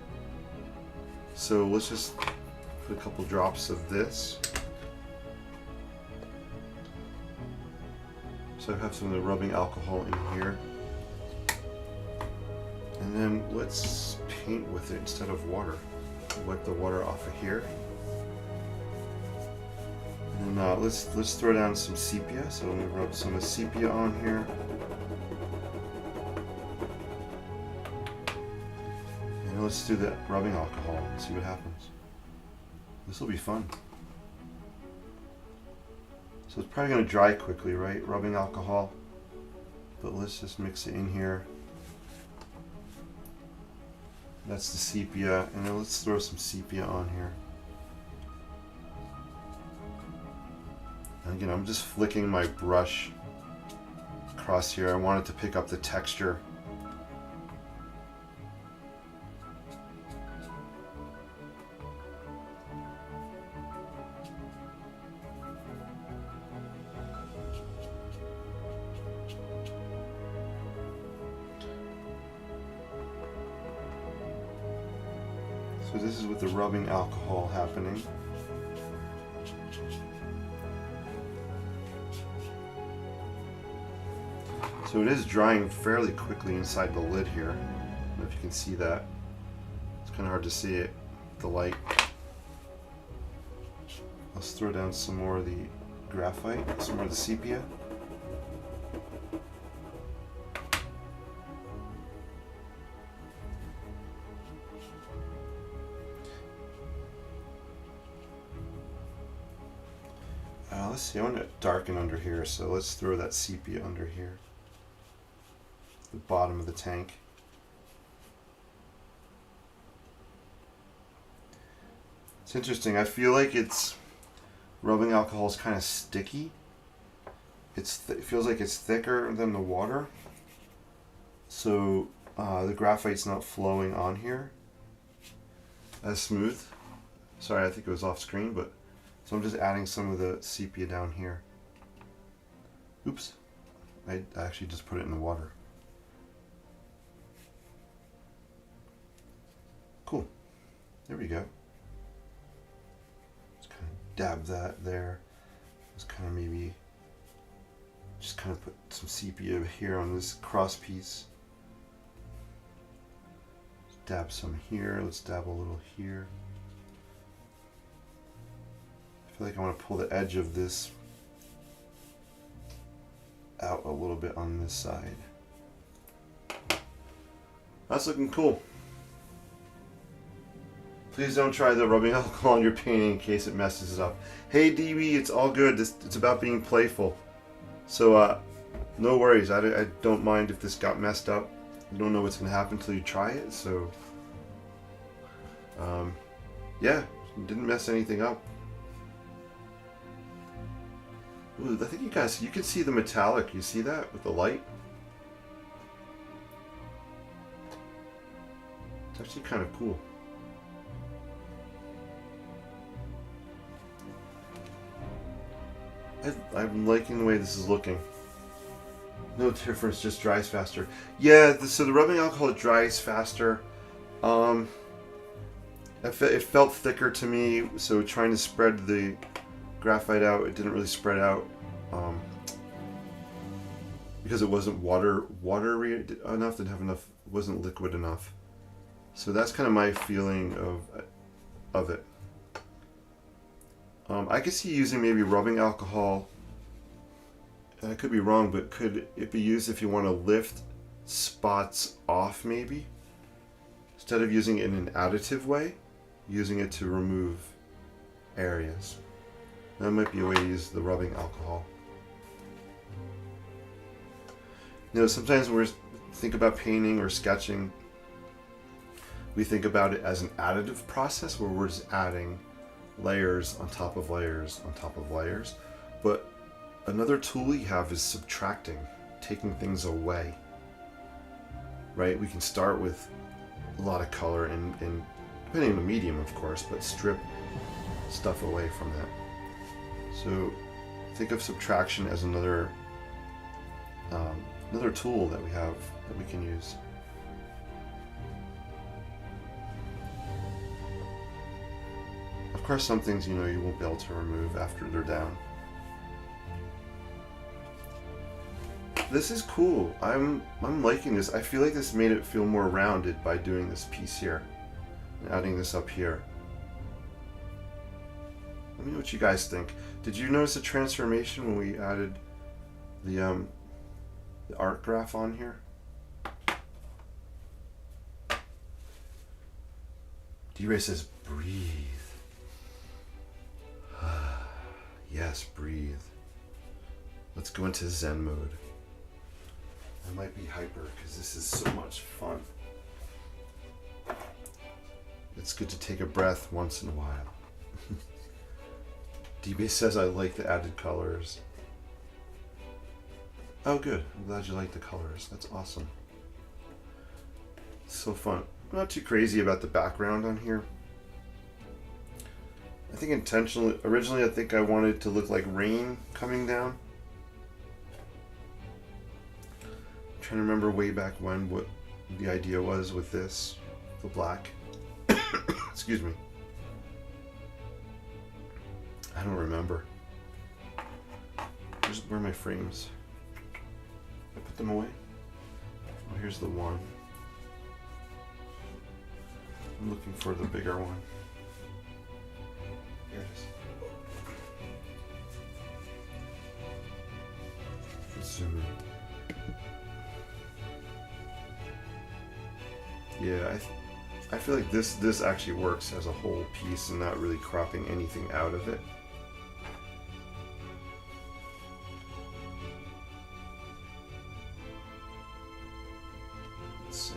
So let's just put a couple drops of this. So I have some of the rubbing alcohol in here. And then let's paint with it instead of water. Wipe the water off of here. And let's throw down some sepia. So let me rub some of sepia on here. And let's do the rubbing alcohol and see what happens. This will be fun. So it's probably going to dry quickly, right? Rubbing alcohol. But let's just mix it in here. That's the sepia. And then let's throw some sepia on here. And again, I'm just flicking my brush across here. I want it to pick up the texture. So this is with the rubbing alcohol happening. So it is drying fairly quickly inside the lid here. I don't know if you can see that. It's kind of hard to see it, the light. Let's throw down some more of the graphite, some more of the sepia. Let's see, I want to darken under here, so let's throw that sepia under here. The bottom of the tank. It's interesting, I feel like it's rubbing alcohol is kind of sticky. It feels like it's thicker than the water. So the graphite's not flowing on here as smooth. Sorry, I think it was off screen, but so I'm just adding some of the sepia down here. Oops, I actually just put it in the water. Cool, there we go. Just kind of dab that there. Just kind of maybe, just kind of put some sepia here on this cross piece. Just dab some here, let's dab a little here. I feel like I want to pull the edge of this out a little bit on this side. That's looking cool. Please don't try the rubbing alcohol on your painting in case it messes it up. Hey DB, it's all good. It's about being playful. So no worries. I don't mind if this got messed up. You don't know what's going to happen until you try it. So yeah, didn't mess anything up. Ooh, I think you can see the metallic. You see that with the light? It's actually kind of cool. I'm liking the way this is looking. No difference, just dries faster. Yeah, so the rubbing alcohol dries faster. It felt thicker to me, so trying to spread the graphite out, it didn't really spread out because it wasn't watery enough, didn't have enough, wasn't liquid enough. So that's kind of my feeling of it. I could see using maybe rubbing alcohol, and I could be wrong, but could it be used if you want to lift spots off maybe? Instead of using it in an additive way, using it to remove areas. That might be a way to use the rubbing alcohol. You know, sometimes when we think about painting or sketching, we think about it as an additive process where we're just adding layers on top of layers on top of layers. But another tool we have is subtracting, taking things away. Right? We can start with a lot of color and depending on the medium, of course, but strip stuff away from that. So think of subtraction as another tool that we have that we can use. Of course, some things you won't be able to remove after they're down. This is cool. I'm liking this. I feel like this made it feel more rounded by doing this piece here and adding this up here. Let me know what you guys think. Did you notice a transformation when we added the art graph on here? D-Ray says, breathe. Yes, breathe. Let's go into Zen mode. I might be hyper because this is so much fun. It's good to take a breath once in a while. D-Bay says I like the added colors. Oh good, I'm glad you like the colors. That's awesome. It's so fun. I'm not too crazy about the background on here. I think originally I think I wanted it to look like rain coming down. I'm trying to remember way back when what the idea was with this, the black. Excuse me. I don't remember. Where are my frames? I put them away? Oh, here's the one. I'm looking for the bigger one. Here it is. Let's zoom in. Yeah, I feel like this actually works as a whole piece and not really cropping anything out of it. Let's see.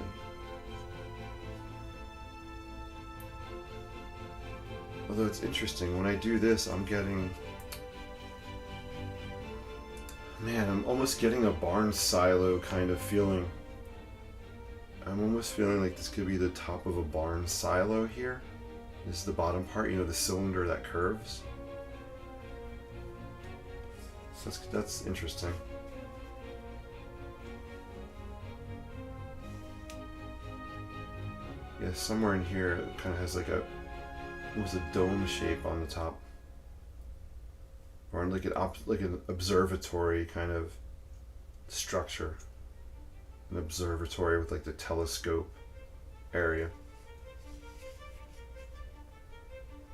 Although it's interesting, when I do this, I'm getting... Man, I'm almost getting a barn silo kind of feeling. I'm almost feeling like this could be the top of a barn silo here. This is the bottom part, you know, the cylinder that curves. So that's interesting. Yeah, somewhere in here it kind of has like almost a dome shape on the top. Or like an observatory kind of structure. An observatory with like the telescope area.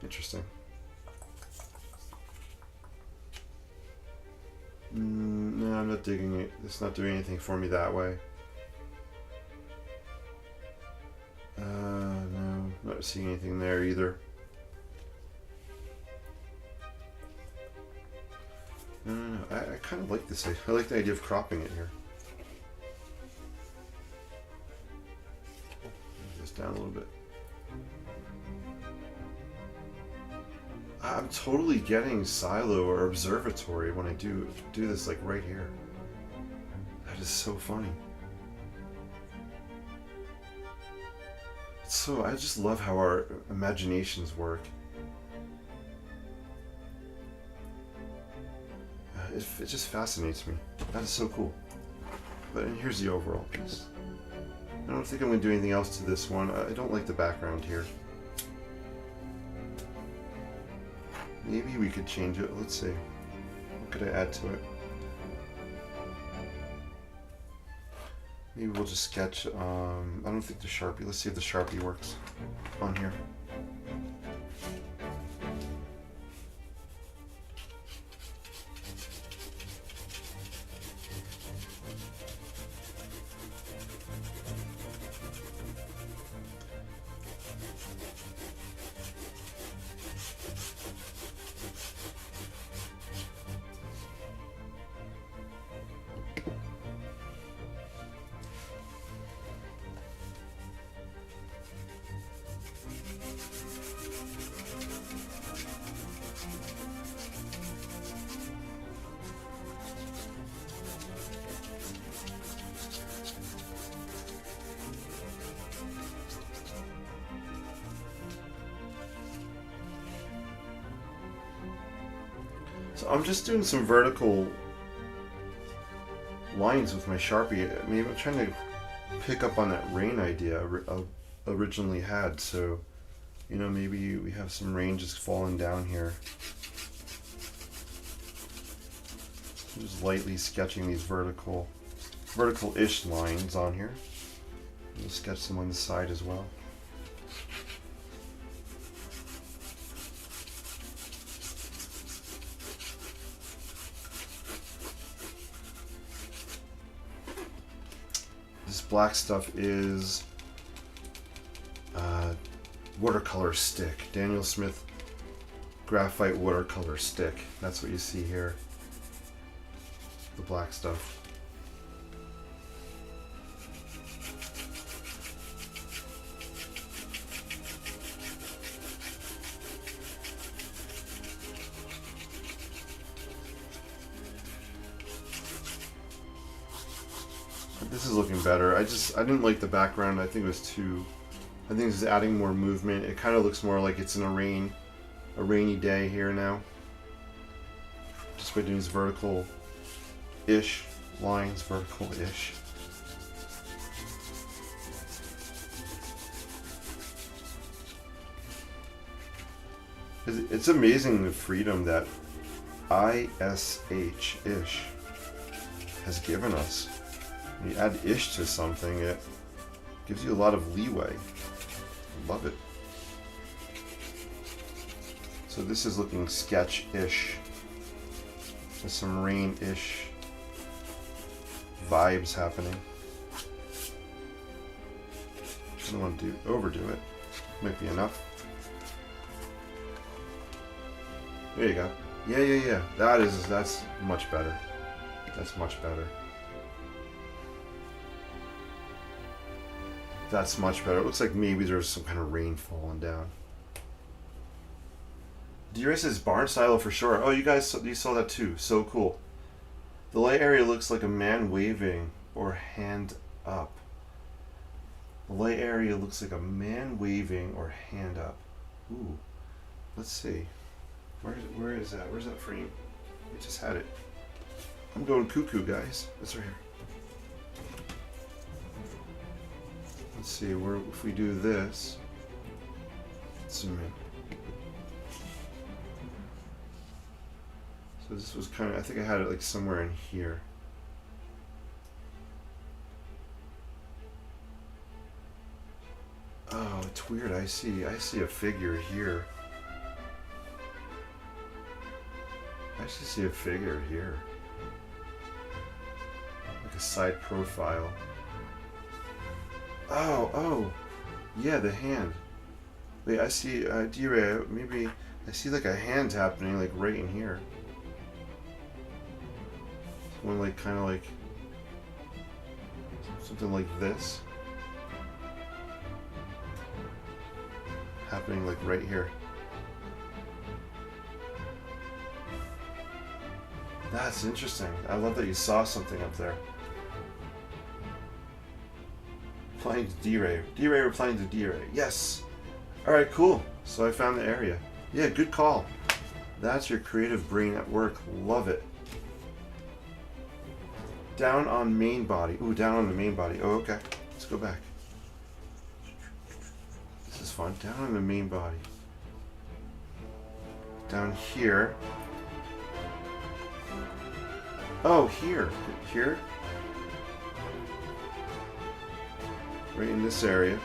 Interesting. No, I'm not digging it. It's not doing anything for me that way. No, not seeing anything there either. No. I kind of like this. I like the idea of cropping it here. Down a little bit. I'm totally getting silo or observatory when I do this, like right here. That is so funny. I just love how our imaginations work. It just fascinates me. That is so cool. But and here's the overall piece. I don't think I'm going to do anything else to this one. I don't like the background here. Maybe we could change it. Let's see. What could I add to it? Maybe we'll just sketch. I don't think the Sharpie. Let's see if the Sharpie works on here. So I'm just doing some vertical lines with my Sharpie. Maybe I'm trying to pick up on that rain idea I originally had. So, you know, maybe we have some rain just falling down here. Just lightly sketching these vertical-ish lines on here. We'll sketch them on the side as well. This black stuff is watercolor stick. Daniel Smith graphite watercolor stick. That's what you see here. The black stuff. This is looking better. I didn't like the background. I think this is adding more movement. It kind of looks more like it's in a rainy day here now. Just by doing these vertical-ish lines, vertical-ish. It's amazing the freedom that ish has given us. When you add ish to something, it gives you a lot of leeway. Love it. So this is looking sketch-ish. There's some rain-ish vibes happening. I don't want to overdo it. Might be enough. There you go. Yeah. That's much better. That's much better. That's much better. It looks like maybe there's some kind of rain falling down. D-Ray says barn silo for sure. Oh, you saw that too. So cool. The light area looks like a man waving or hand up. The light area looks like a man waving or hand up. Ooh. Let's see. Where is that? Where's that frame? We just had it. I'm going cuckoo, guys. It's right here. Let's see. If we do this. Zoom in. So this was kind of. I think I had it like somewhere in here. Oh, it's weird. I see a figure here. I actually see a figure here. Like a side profile. Oh. Yeah, the hand. Wait, I see, D-Ray, maybe I see like a hand happening like right in here. One like, kind of like, something like this. Happening like right here. That's interesting. I love that you saw something up there. Replying to D-Ray. D-Ray replying to D-Ray. Yes! Alright, cool. So I found the area. Yeah, good call. That's your creative brain at work. Love it. Down on main body. Ooh, down on the main body. Oh, okay. Let's go back. This is fun. Down on the main body. Down here. Oh, here. Here. Right in this area.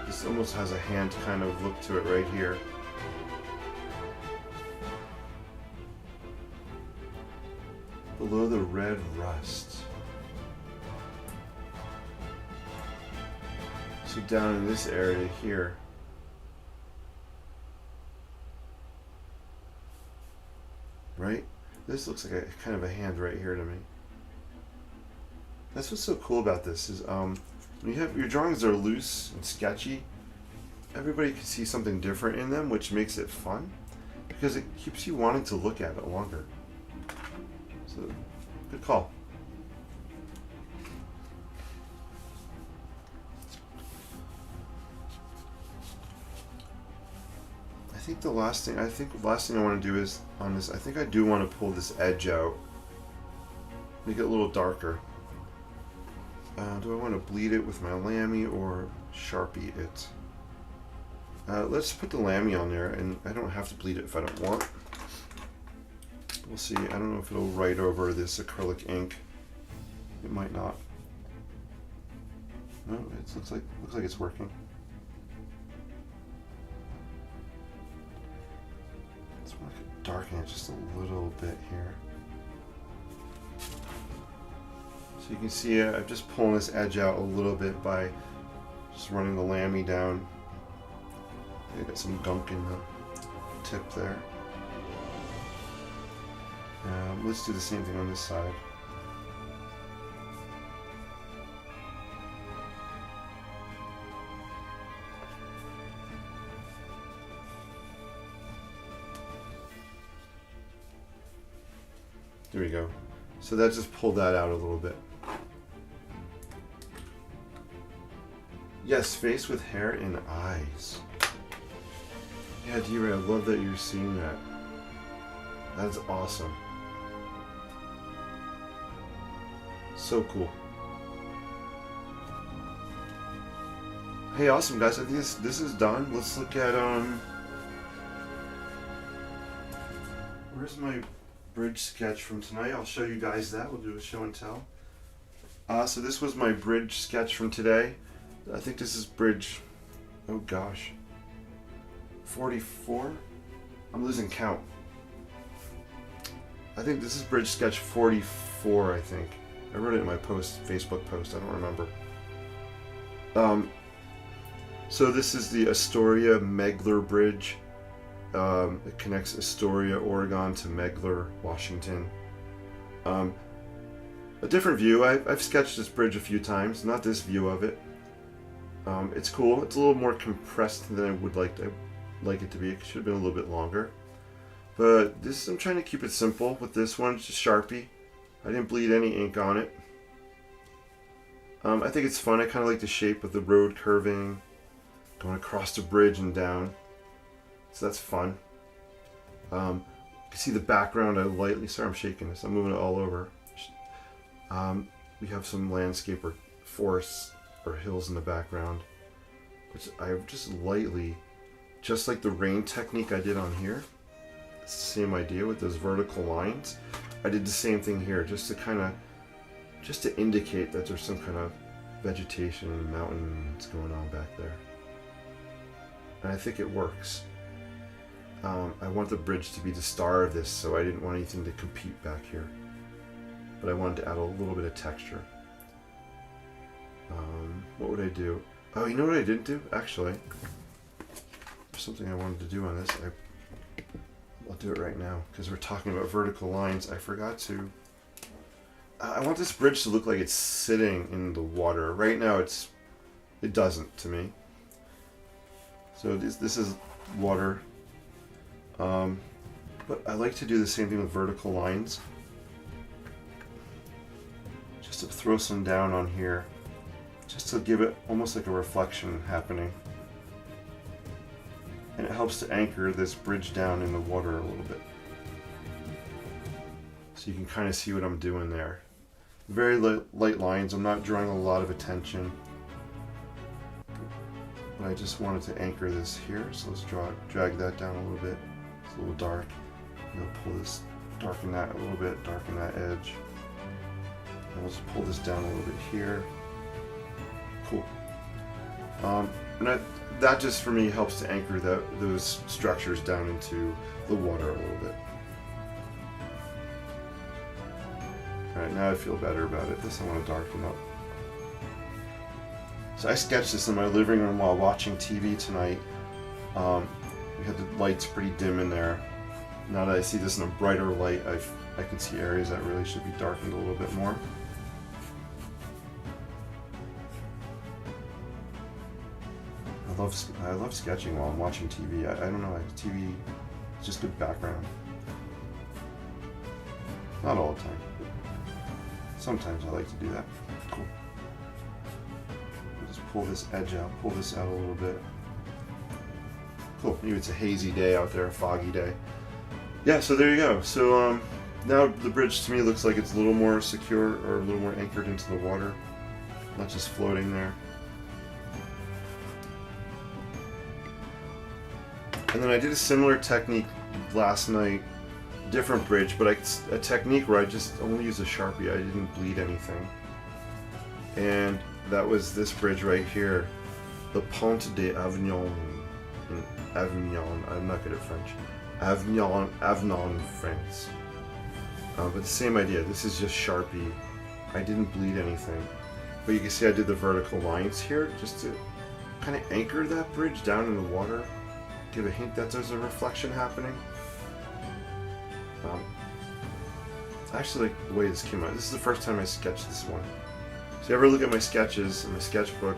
This almost has a hand kind of look to it right here. Below the red rust. So down in this area here. Right? This looks like a kind of a hand right here to me. That's what's so cool about this is when you have your drawings are loose and sketchy, everybody can see something different in them, which makes it fun because it keeps you wanting to look at it longer. So, good call. I think the last thing I want to do is on this. I think I do want to pull this edge out, make it a little darker. Do I want to bleed it with my Lamy or Sharpie it? Let's put the Lamy on there, and I don't have to bleed it if I don't want. We'll see. I don't know if it'll write over this acrylic ink. It might not. No, it looks like it's working. Let's want to darken it just a little bit here. So you can see I'm just pulling this edge out a little bit by just running the Lamy down. I got some gunk in the tip there. Let's do the same thing on this side. There we go. So that just pulled that out a little bit. Yes, face with hair and eyes. Yeah, D-Ray, I love that you're seeing that. That's awesome. So cool. Hey, awesome guys. I think this is done. Let's look at where's my bridge sketch from tonight? I'll show you guys that. We'll do a show and tell. So this was my bridge sketch from today. I think this is bridge, oh gosh, 44? I'm losing count. I think this is bridge sketch 44, I think. I wrote it in my Facebook post, I don't remember. So this is the Astoria Megler Bridge. It connects Astoria, Oregon to Megler, Washington. A different view. I've sketched this bridge a few times, not this view of it. It's cool. It's a little more compressed than I would like it to be. It should have been a little bit longer. But this, I'm trying to keep it simple with this one. It's just Sharpie. I didn't bleed any ink on it. I think it's fun. I kind of like the shape of the road curving, going across the bridge and down. So that's fun. You can see the background. Sorry, I'm shaking this. I'm moving it all over. We have some landscape or forests or hills in the background, which I've just lightly, just like the rain technique I did on here. It's the same idea with those vertical lines. I did the same thing here, just to indicate that there's some kind of vegetation and mountains going on back there. And I think it works. I want the bridge to be the star of this, so I didn't want anything to compete back here. But I wanted to add a little bit of texture. What would I do? Oh, you know what I didn't do? Actually, there's something I wanted to do on this. I'll do it right now, because we're talking about vertical lines. I forgot to... I want this bridge to look like it's sitting in the water. Right now it doesn't to me. So this is water. But I like to do the same thing with vertical lines. Just to throw some down on here. Just to give it almost like a reflection happening. And it helps to anchor this bridge down in the water a little bit. So you can kind of see what I'm doing there. Very light lines. I'm not drawing a lot of attention. But I just wanted to anchor this here. So let's drag that down a little bit. It's a little dark. I'm going to pull this, darken that a little bit, darken that edge. And let's pull this down a little bit here. Cool. And that just for me helps to anchor those structures down into the water a little bit. Alright, now I feel better about it. This I want to darken up. So I sketched this in my living room while watching TV tonight. We had the lights pretty dim in there. Now that I see this in a brighter light, I can see areas that really should be darkened a little bit more. I love sketching while I'm watching TV. I don't know, TV is just good background. Not all the time. Sometimes I like to do that. Cool. Just pull this edge out, pull this out a little bit. Cool, maybe it's a hazy day out there, a foggy day. Yeah, so there you go. So now the bridge to me looks like it's a little more secure or a little more anchored into the water, not just floating there. And then I did a similar technique last night, different bridge, but a technique where I just only used a Sharpie. I didn't bleed anything. And that was this bridge right here, the Pont d'Avignon in Avignon. I'm not good at French. Avignon, France. But the same idea. This is just Sharpie. I didn't bleed anything. But you can see I did the vertical lines here just to kind of anchor that bridge down in the water. Give a hint that there's a reflection happening. I actually like the way this came out. This is the first time I sketched this one. So you ever look at my sketches in my sketchbook,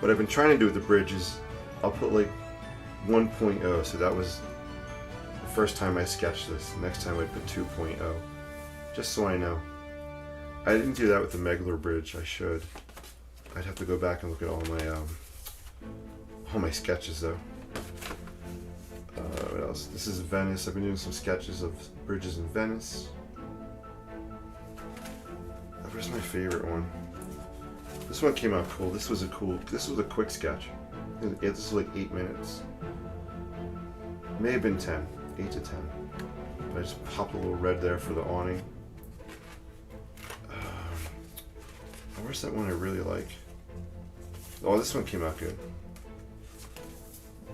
what I've been trying to do with the bridge is I'll put like 1.0, so that was the first time I sketched this. Next time I'd put 2.0, just so I know. I didn't do that with the Megler Bridge. I should. I'd have to go back and look at all my sketches though. What else? This is Venice. I've been doing some sketches of bridges in Venice. Where's my favorite one? This one came out cool. This was a quick sketch. This was like 8 minutes. May have been 10. 8 to 10. I just popped a little red there for the awning. Where's that one I really like? Oh, this one came out good.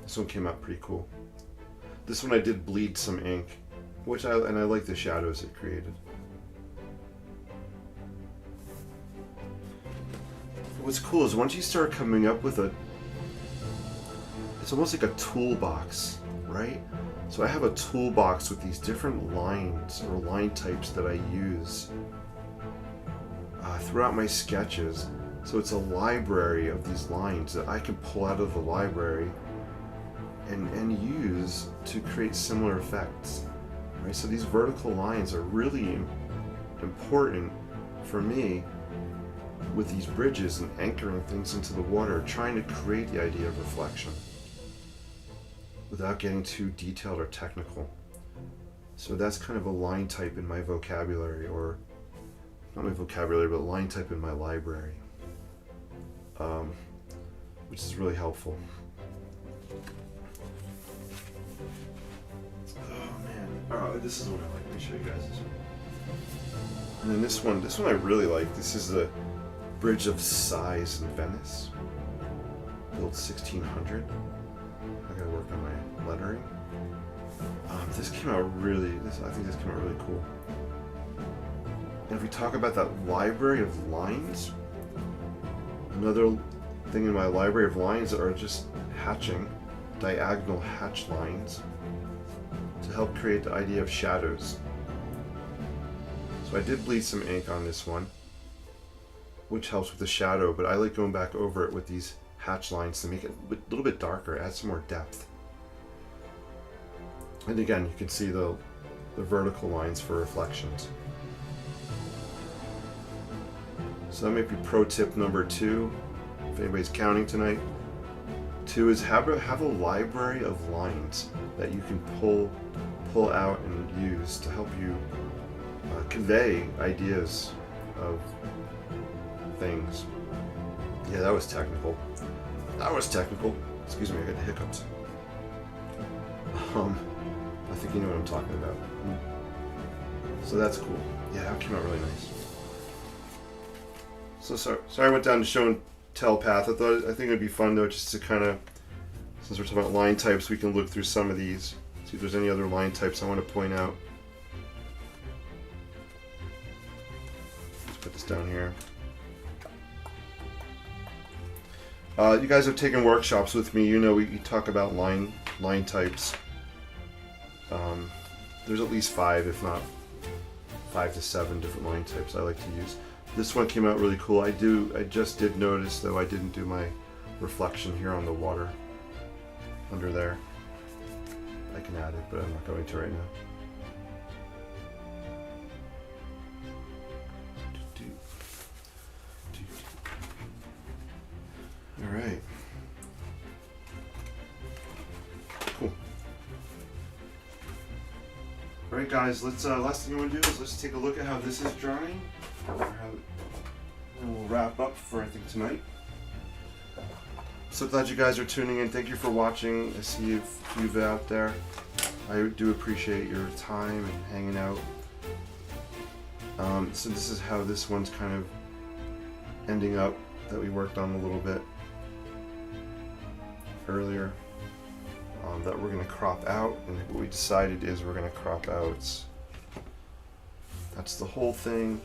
This one came out pretty cool. This one I did bleed some ink, and I like the shadows it created. What's cool is once you start coming up with it's almost like a toolbox, right? So I have a toolbox with these different lines or line types that I use throughout my sketches. So it's a library of these lines that I can pull out of the library and use to create similar effects, right? So these vertical lines are really important for me with these bridges and anchoring things into the water, trying to create the idea of reflection without getting too detailed or technical. So that's kind of a line type in my vocabulary, or not my vocabulary, but line type in my library, which is really helpful. Oh man, oh, this is what I like. Let me show you guys this one. And then this one I really like. This is the Bridge of Sighs in Venice, built 1600. I gotta work on my lettering. This came out really, I think this came out really cool. And if we talk about that library of lines, another thing in my library of lines are just hatching, diagonal hatch lines to help create the idea of shadows. So I did bleed some ink on this one, which helps with the shadow, but I like going back over it with these hatch lines to make it a little bit darker, add some more depth. And again, you can see the vertical lines for reflections. So that might be pro tip number 2, if anybody's counting tonight. 2 is have a library of lines that you can pull out and use to help you convey ideas of things. Yeah, that was technical. Excuse me, I got the hiccups. I think you know what I'm talking about. So that's cool. Yeah, that came out really nice. So sorry I went down to show and tell path. I think it'd be fun though, just to kind of, since we're talking about line types, we can look through some of these, see if there's any other line types I want to point out. Let's put this down here. You guys have taken workshops with me. You know we talk about line types. There's at least 5, if not 5 to 7 different line types I like to use. This one came out really cool. I just did notice though I didn't do my reflection here on the water under there. I can add it, but I'm not going to right now. All right. Cool. All right, guys. Let's last thing you want to do is let's take a look at how this is drying, and we'll wrap up for I think tonight. So glad you guys are tuning in. Thank you for watching. I see you've out there. I do appreciate your time and hanging out. So this is how this one's kind of ending up, that we worked on a little bit earlier, that we're going to crop out, and what we decided is we're going to crop out. That's the whole thing,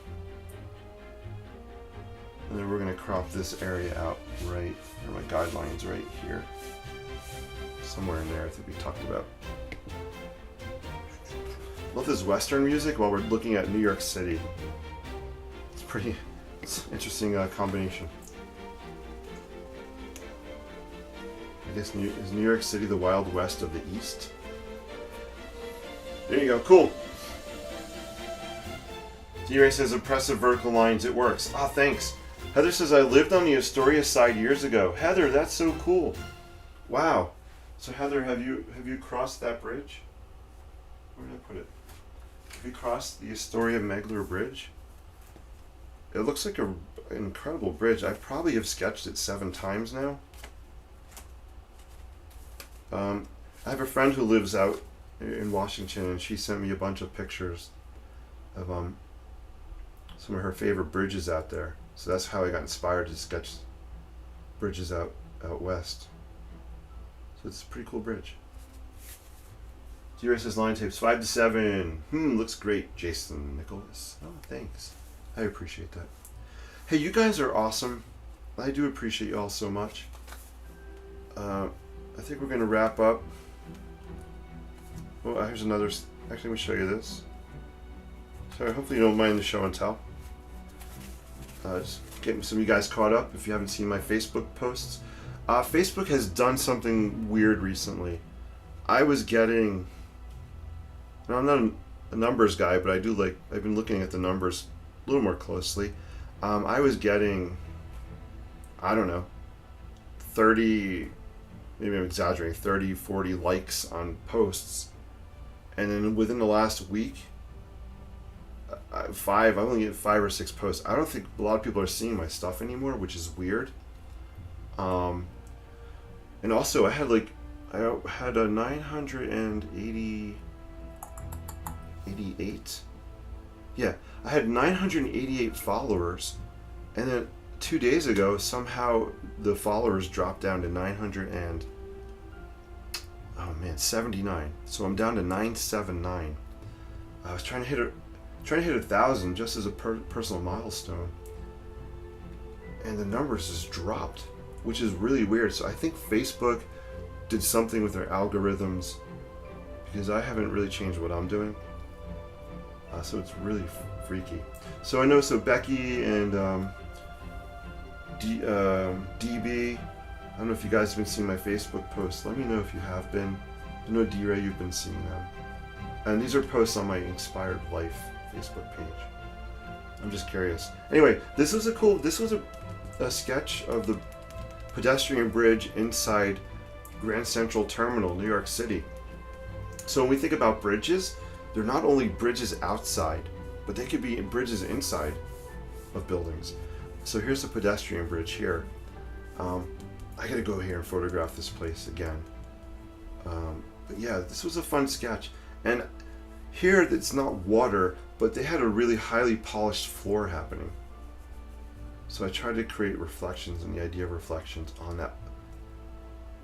and then we're going to crop this area out right, or my guidelines right here, somewhere in there I think we talked about. Love this Western music while we're looking at New York City. It's an interesting combination. I guess is New York City the Wild West of the East? There you go, cool. D-Ray says impressive vertical lines, it works. Ah, thanks. Heather says I lived on the Astoria side years ago. Heather, that's so cool. Wow. So Heather, have you crossed that bridge? Where did I put it? Have you crossed the Astoria Megler Bridge? It looks like an incredible bridge. I probably have sketched it 7 times now. I have a friend who lives out in Washington, and she sent me a bunch of pictures of some of her favorite bridges out there. So that's how I got inspired to sketch bridges out west. So it's a pretty cool bridge. DRS's line tapes 5 to 7. Looks great, Jason Nicholas. Oh, thanks. I appreciate that. Hey, you guys are awesome. I do appreciate you all so much. I think we're gonna wrap up. Oh, here's another. Actually, let me show you this. Sorry, hopefully you don't mind the show and tell. Just getting some of you guys caught up if you haven't seen my Facebook posts. Facebook has done something weird recently. I was getting. Now, I'm not a numbers guy, but I've been looking at the numbers a little more closely. I was getting, I don't know, 30, maybe I'm exaggerating, 30, 40 likes on posts. And then within the last week, I'm only getting 5 or 6 posts. I don't think a lot of people are seeing my stuff anymore, which is weird. And also I had a 988. Yeah, I had 988 followers, and then 2 days ago somehow the followers dropped down to 79. So I'm down to 979. I was trying to hit 1,000 just as a personal milestone, and the numbers just dropped, which is really weird. So I think Facebook did something with their algorithms, because I haven't really changed what I'm doing. So it's really freaky. So I know, Becky and DB, I don't know if you guys have been seeing my Facebook posts. Let me know if you have been. I know D-Ray, you've been seeing them. And these are posts on my Inkspired Life Facebook page. I'm just curious. Anyway, this was a sketch of the pedestrian bridge inside Grand Central Terminal, New York City. So when we think about bridges, they're not only bridges outside, but they could be bridges inside of buildings. So here's a pedestrian bridge here. I gotta go here and photograph this place again. But yeah, this was a fun sketch. And here it's not water, but they had a really highly polished floor happening. So I tried to create reflections, and the idea of reflections on that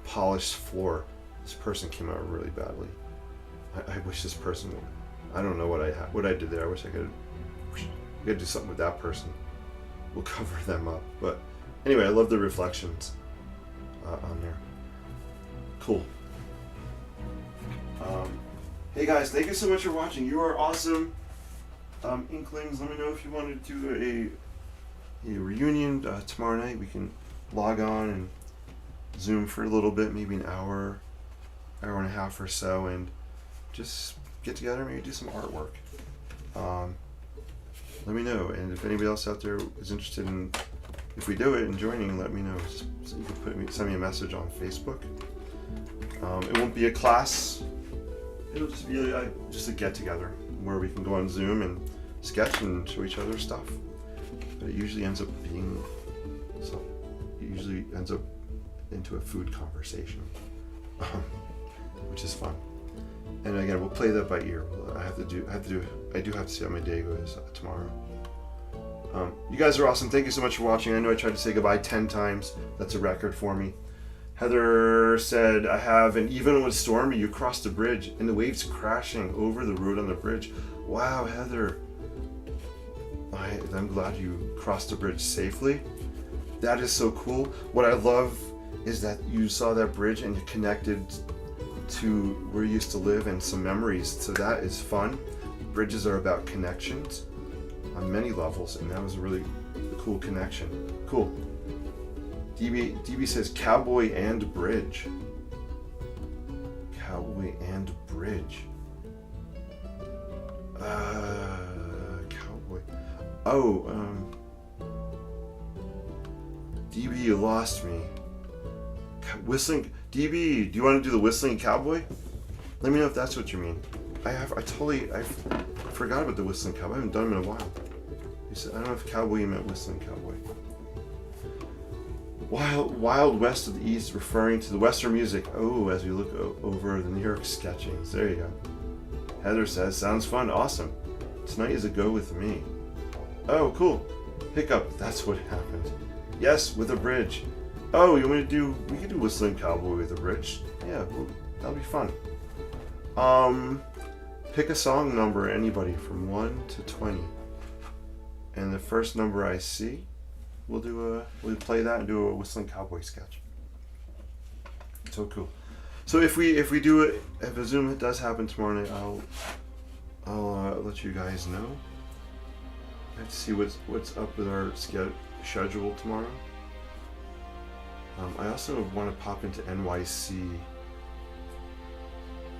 polished floor. This person came out really badly. I wish this person would. I don't know what I did there. I wish I could do something with that person. We'll cover them up. But anyway, I love the reflections on there. Cool. Hey guys, thank you so much for watching. You are awesome. Inklings, let me know if you wanted to do a reunion tomorrow night. We can log on and Zoom for a little bit, maybe an hour and a half or so, and just get together, maybe do some artwork. Let me know, and if anybody else out there is interested in, if we do it and joining, let me know. So you can send me a message on Facebook. It won't be a class. It'll just be just a get together where we can go on Zoom and sketch and show each other stuff. But it usually ends up being into a food conversation, which is fun. And again, we'll play that by ear. I do have to see how my day goes tomorrow. You guys are awesome. Thank you so much for watching. I know I tried to say goodbye 10 times. That's a record for me. Heather said, I have, and even when it's stormy, you cross the bridge and the waves crashing over the road on the bridge. Wow, Heather. I'm glad you crossed the bridge safely. That is so cool. What I love is that you saw that bridge and you connected to where you used to live and some memories. So that is fun. Bridges are about connections on many levels, and that was a really cool connection. Cool. DB says cowboy and bridge. Cowboy and bridge. Cowboy. Oh, DB, you lost me. Whistling. DB, do you want to do the whistling cowboy? Let me know if that's what you mean. I forgot about the whistling cowboy. I haven't done them in a while. I don't know if cowboy you meant whistling cowboy. Wild West of the East, referring to the Western music. Oh, as we look over the New York sketchings. There you go. Heather says, sounds fun. Awesome. Tonight is a go with me. Oh, cool. Hiccup. That's what happened. Yes, with a bridge. Oh, you want me to do? We could do Whistling Cowboy with a bridge. Yeah, well, that'll be fun. Pick a song number, anybody, from 1 to 20. And the first number I see, we'll play that and do a Whistling Cowboy sketch. So cool. So if we do it, if a Zoom does happen tomorrow night, I'll let you guys know. I have to see what's up with our schedule tomorrow. I also want to pop into NYC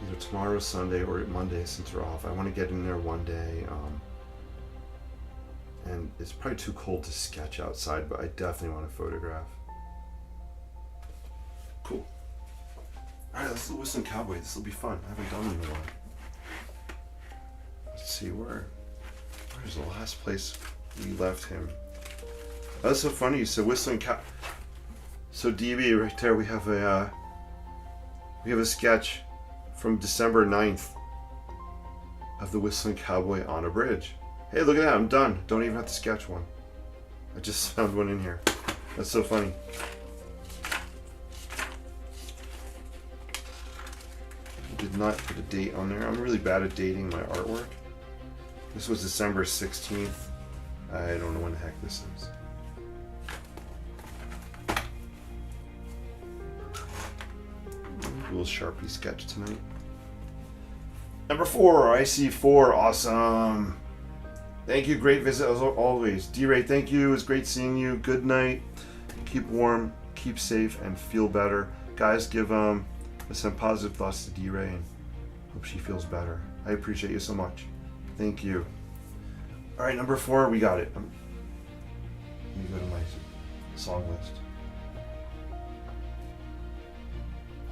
either tomorrow, Sunday, or Monday since we're off. I want to get in there one day. And it's probably too cold to sketch outside, but I definitely want to photograph. Cool. Alright, let's do Whistling Cowboy. This will be fun. I haven't done it in a while. Let's see, where's the last place we left him? Oh, that's so funny. You said Whistling Cowboy. So DB, right there, we have a sketch from December 9th of the Whistling Cowboy on a bridge. Hey, look at that, I'm done. Don't even have to sketch one. I just found one in here. That's so funny. I did not put a date on there. I'm really bad at dating my artwork. This was December 16th. I don't know when the heck this is. A little Sharpie sketch tonight. Number 4, I see 4. Awesome. Thank you. Great visit as always. D-Ray, thank you. It was great seeing you. Good night. Keep warm, keep safe, and feel better. Guys, give some positive thoughts to D-Ray and hope she feels better. I appreciate you so much. Thank you. All right, number 4, we got it. Let me go to my song list.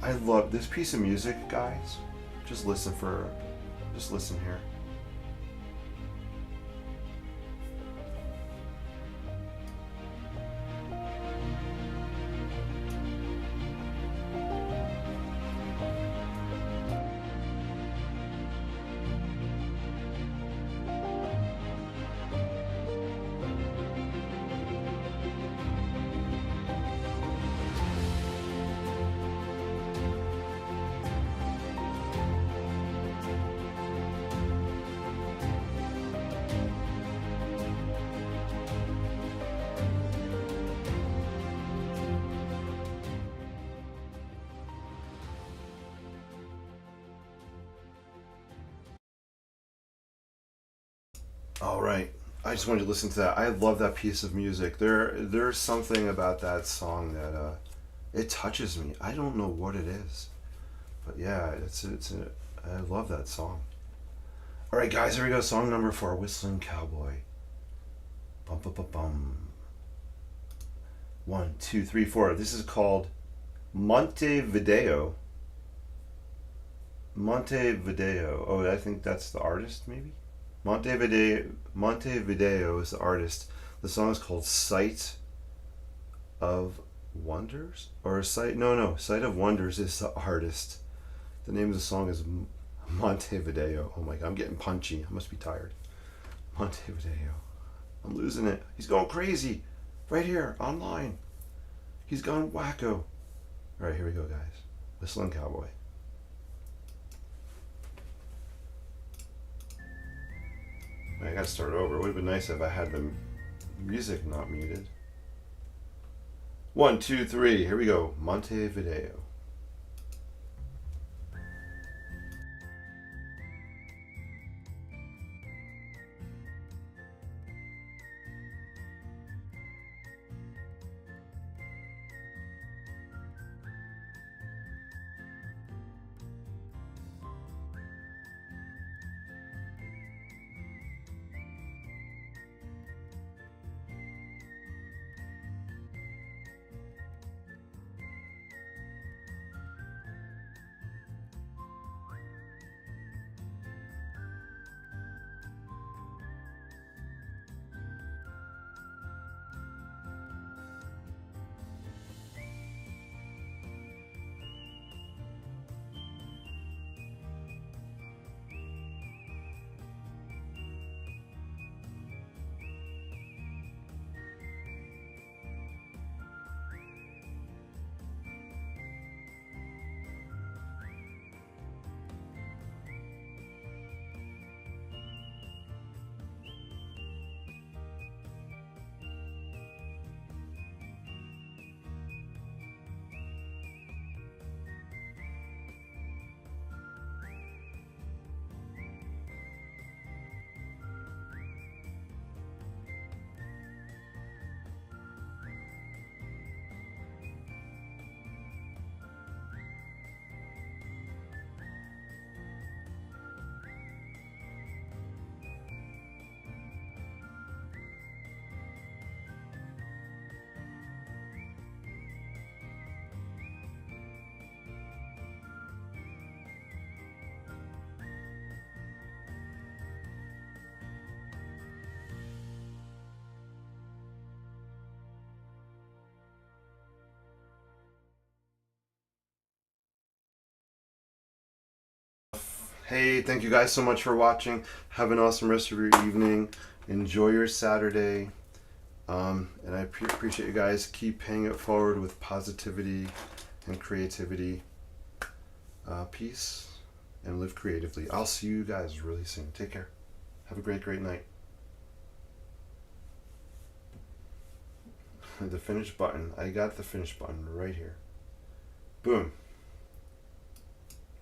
I love this piece of music, guys. Just listen here. All right. I just wanted to listen to that. I love that piece of music. There's something about that song that it touches me. I don't know what it is, but yeah, I love that song. All right, guys, here we go. Song number 4, Whistling Cowboy. Bum bum bum bum. 1, 2, 3, 4. This is called Montevideo. Montevideo. Oh, I think that's the artist, maybe. Montevideo is the artist. The song is called Sight of Wonders? Or Sight of Wonders is the artist. The name of the song is Montevideo. Oh my god, I'm getting punchy. I must be tired. Montevideo. I'm losing it. He's going crazy. Right here, online. He's gone wacko. Alright, here we go, guys. Whistling Cowboy. I gotta start over. It would have been nice if I had the music not muted. 1, 2, 3. Here we go. Montevideo. Hey, thank you guys so much for watching. Have an awesome rest of your evening. Enjoy your Saturday. And I appreciate you guys. Keep paying it forward with positivity and creativity. Peace and live creatively. I'll see you guys really soon. Take care. Have a great, great night. The finish button. I got the finish button right here. Boom.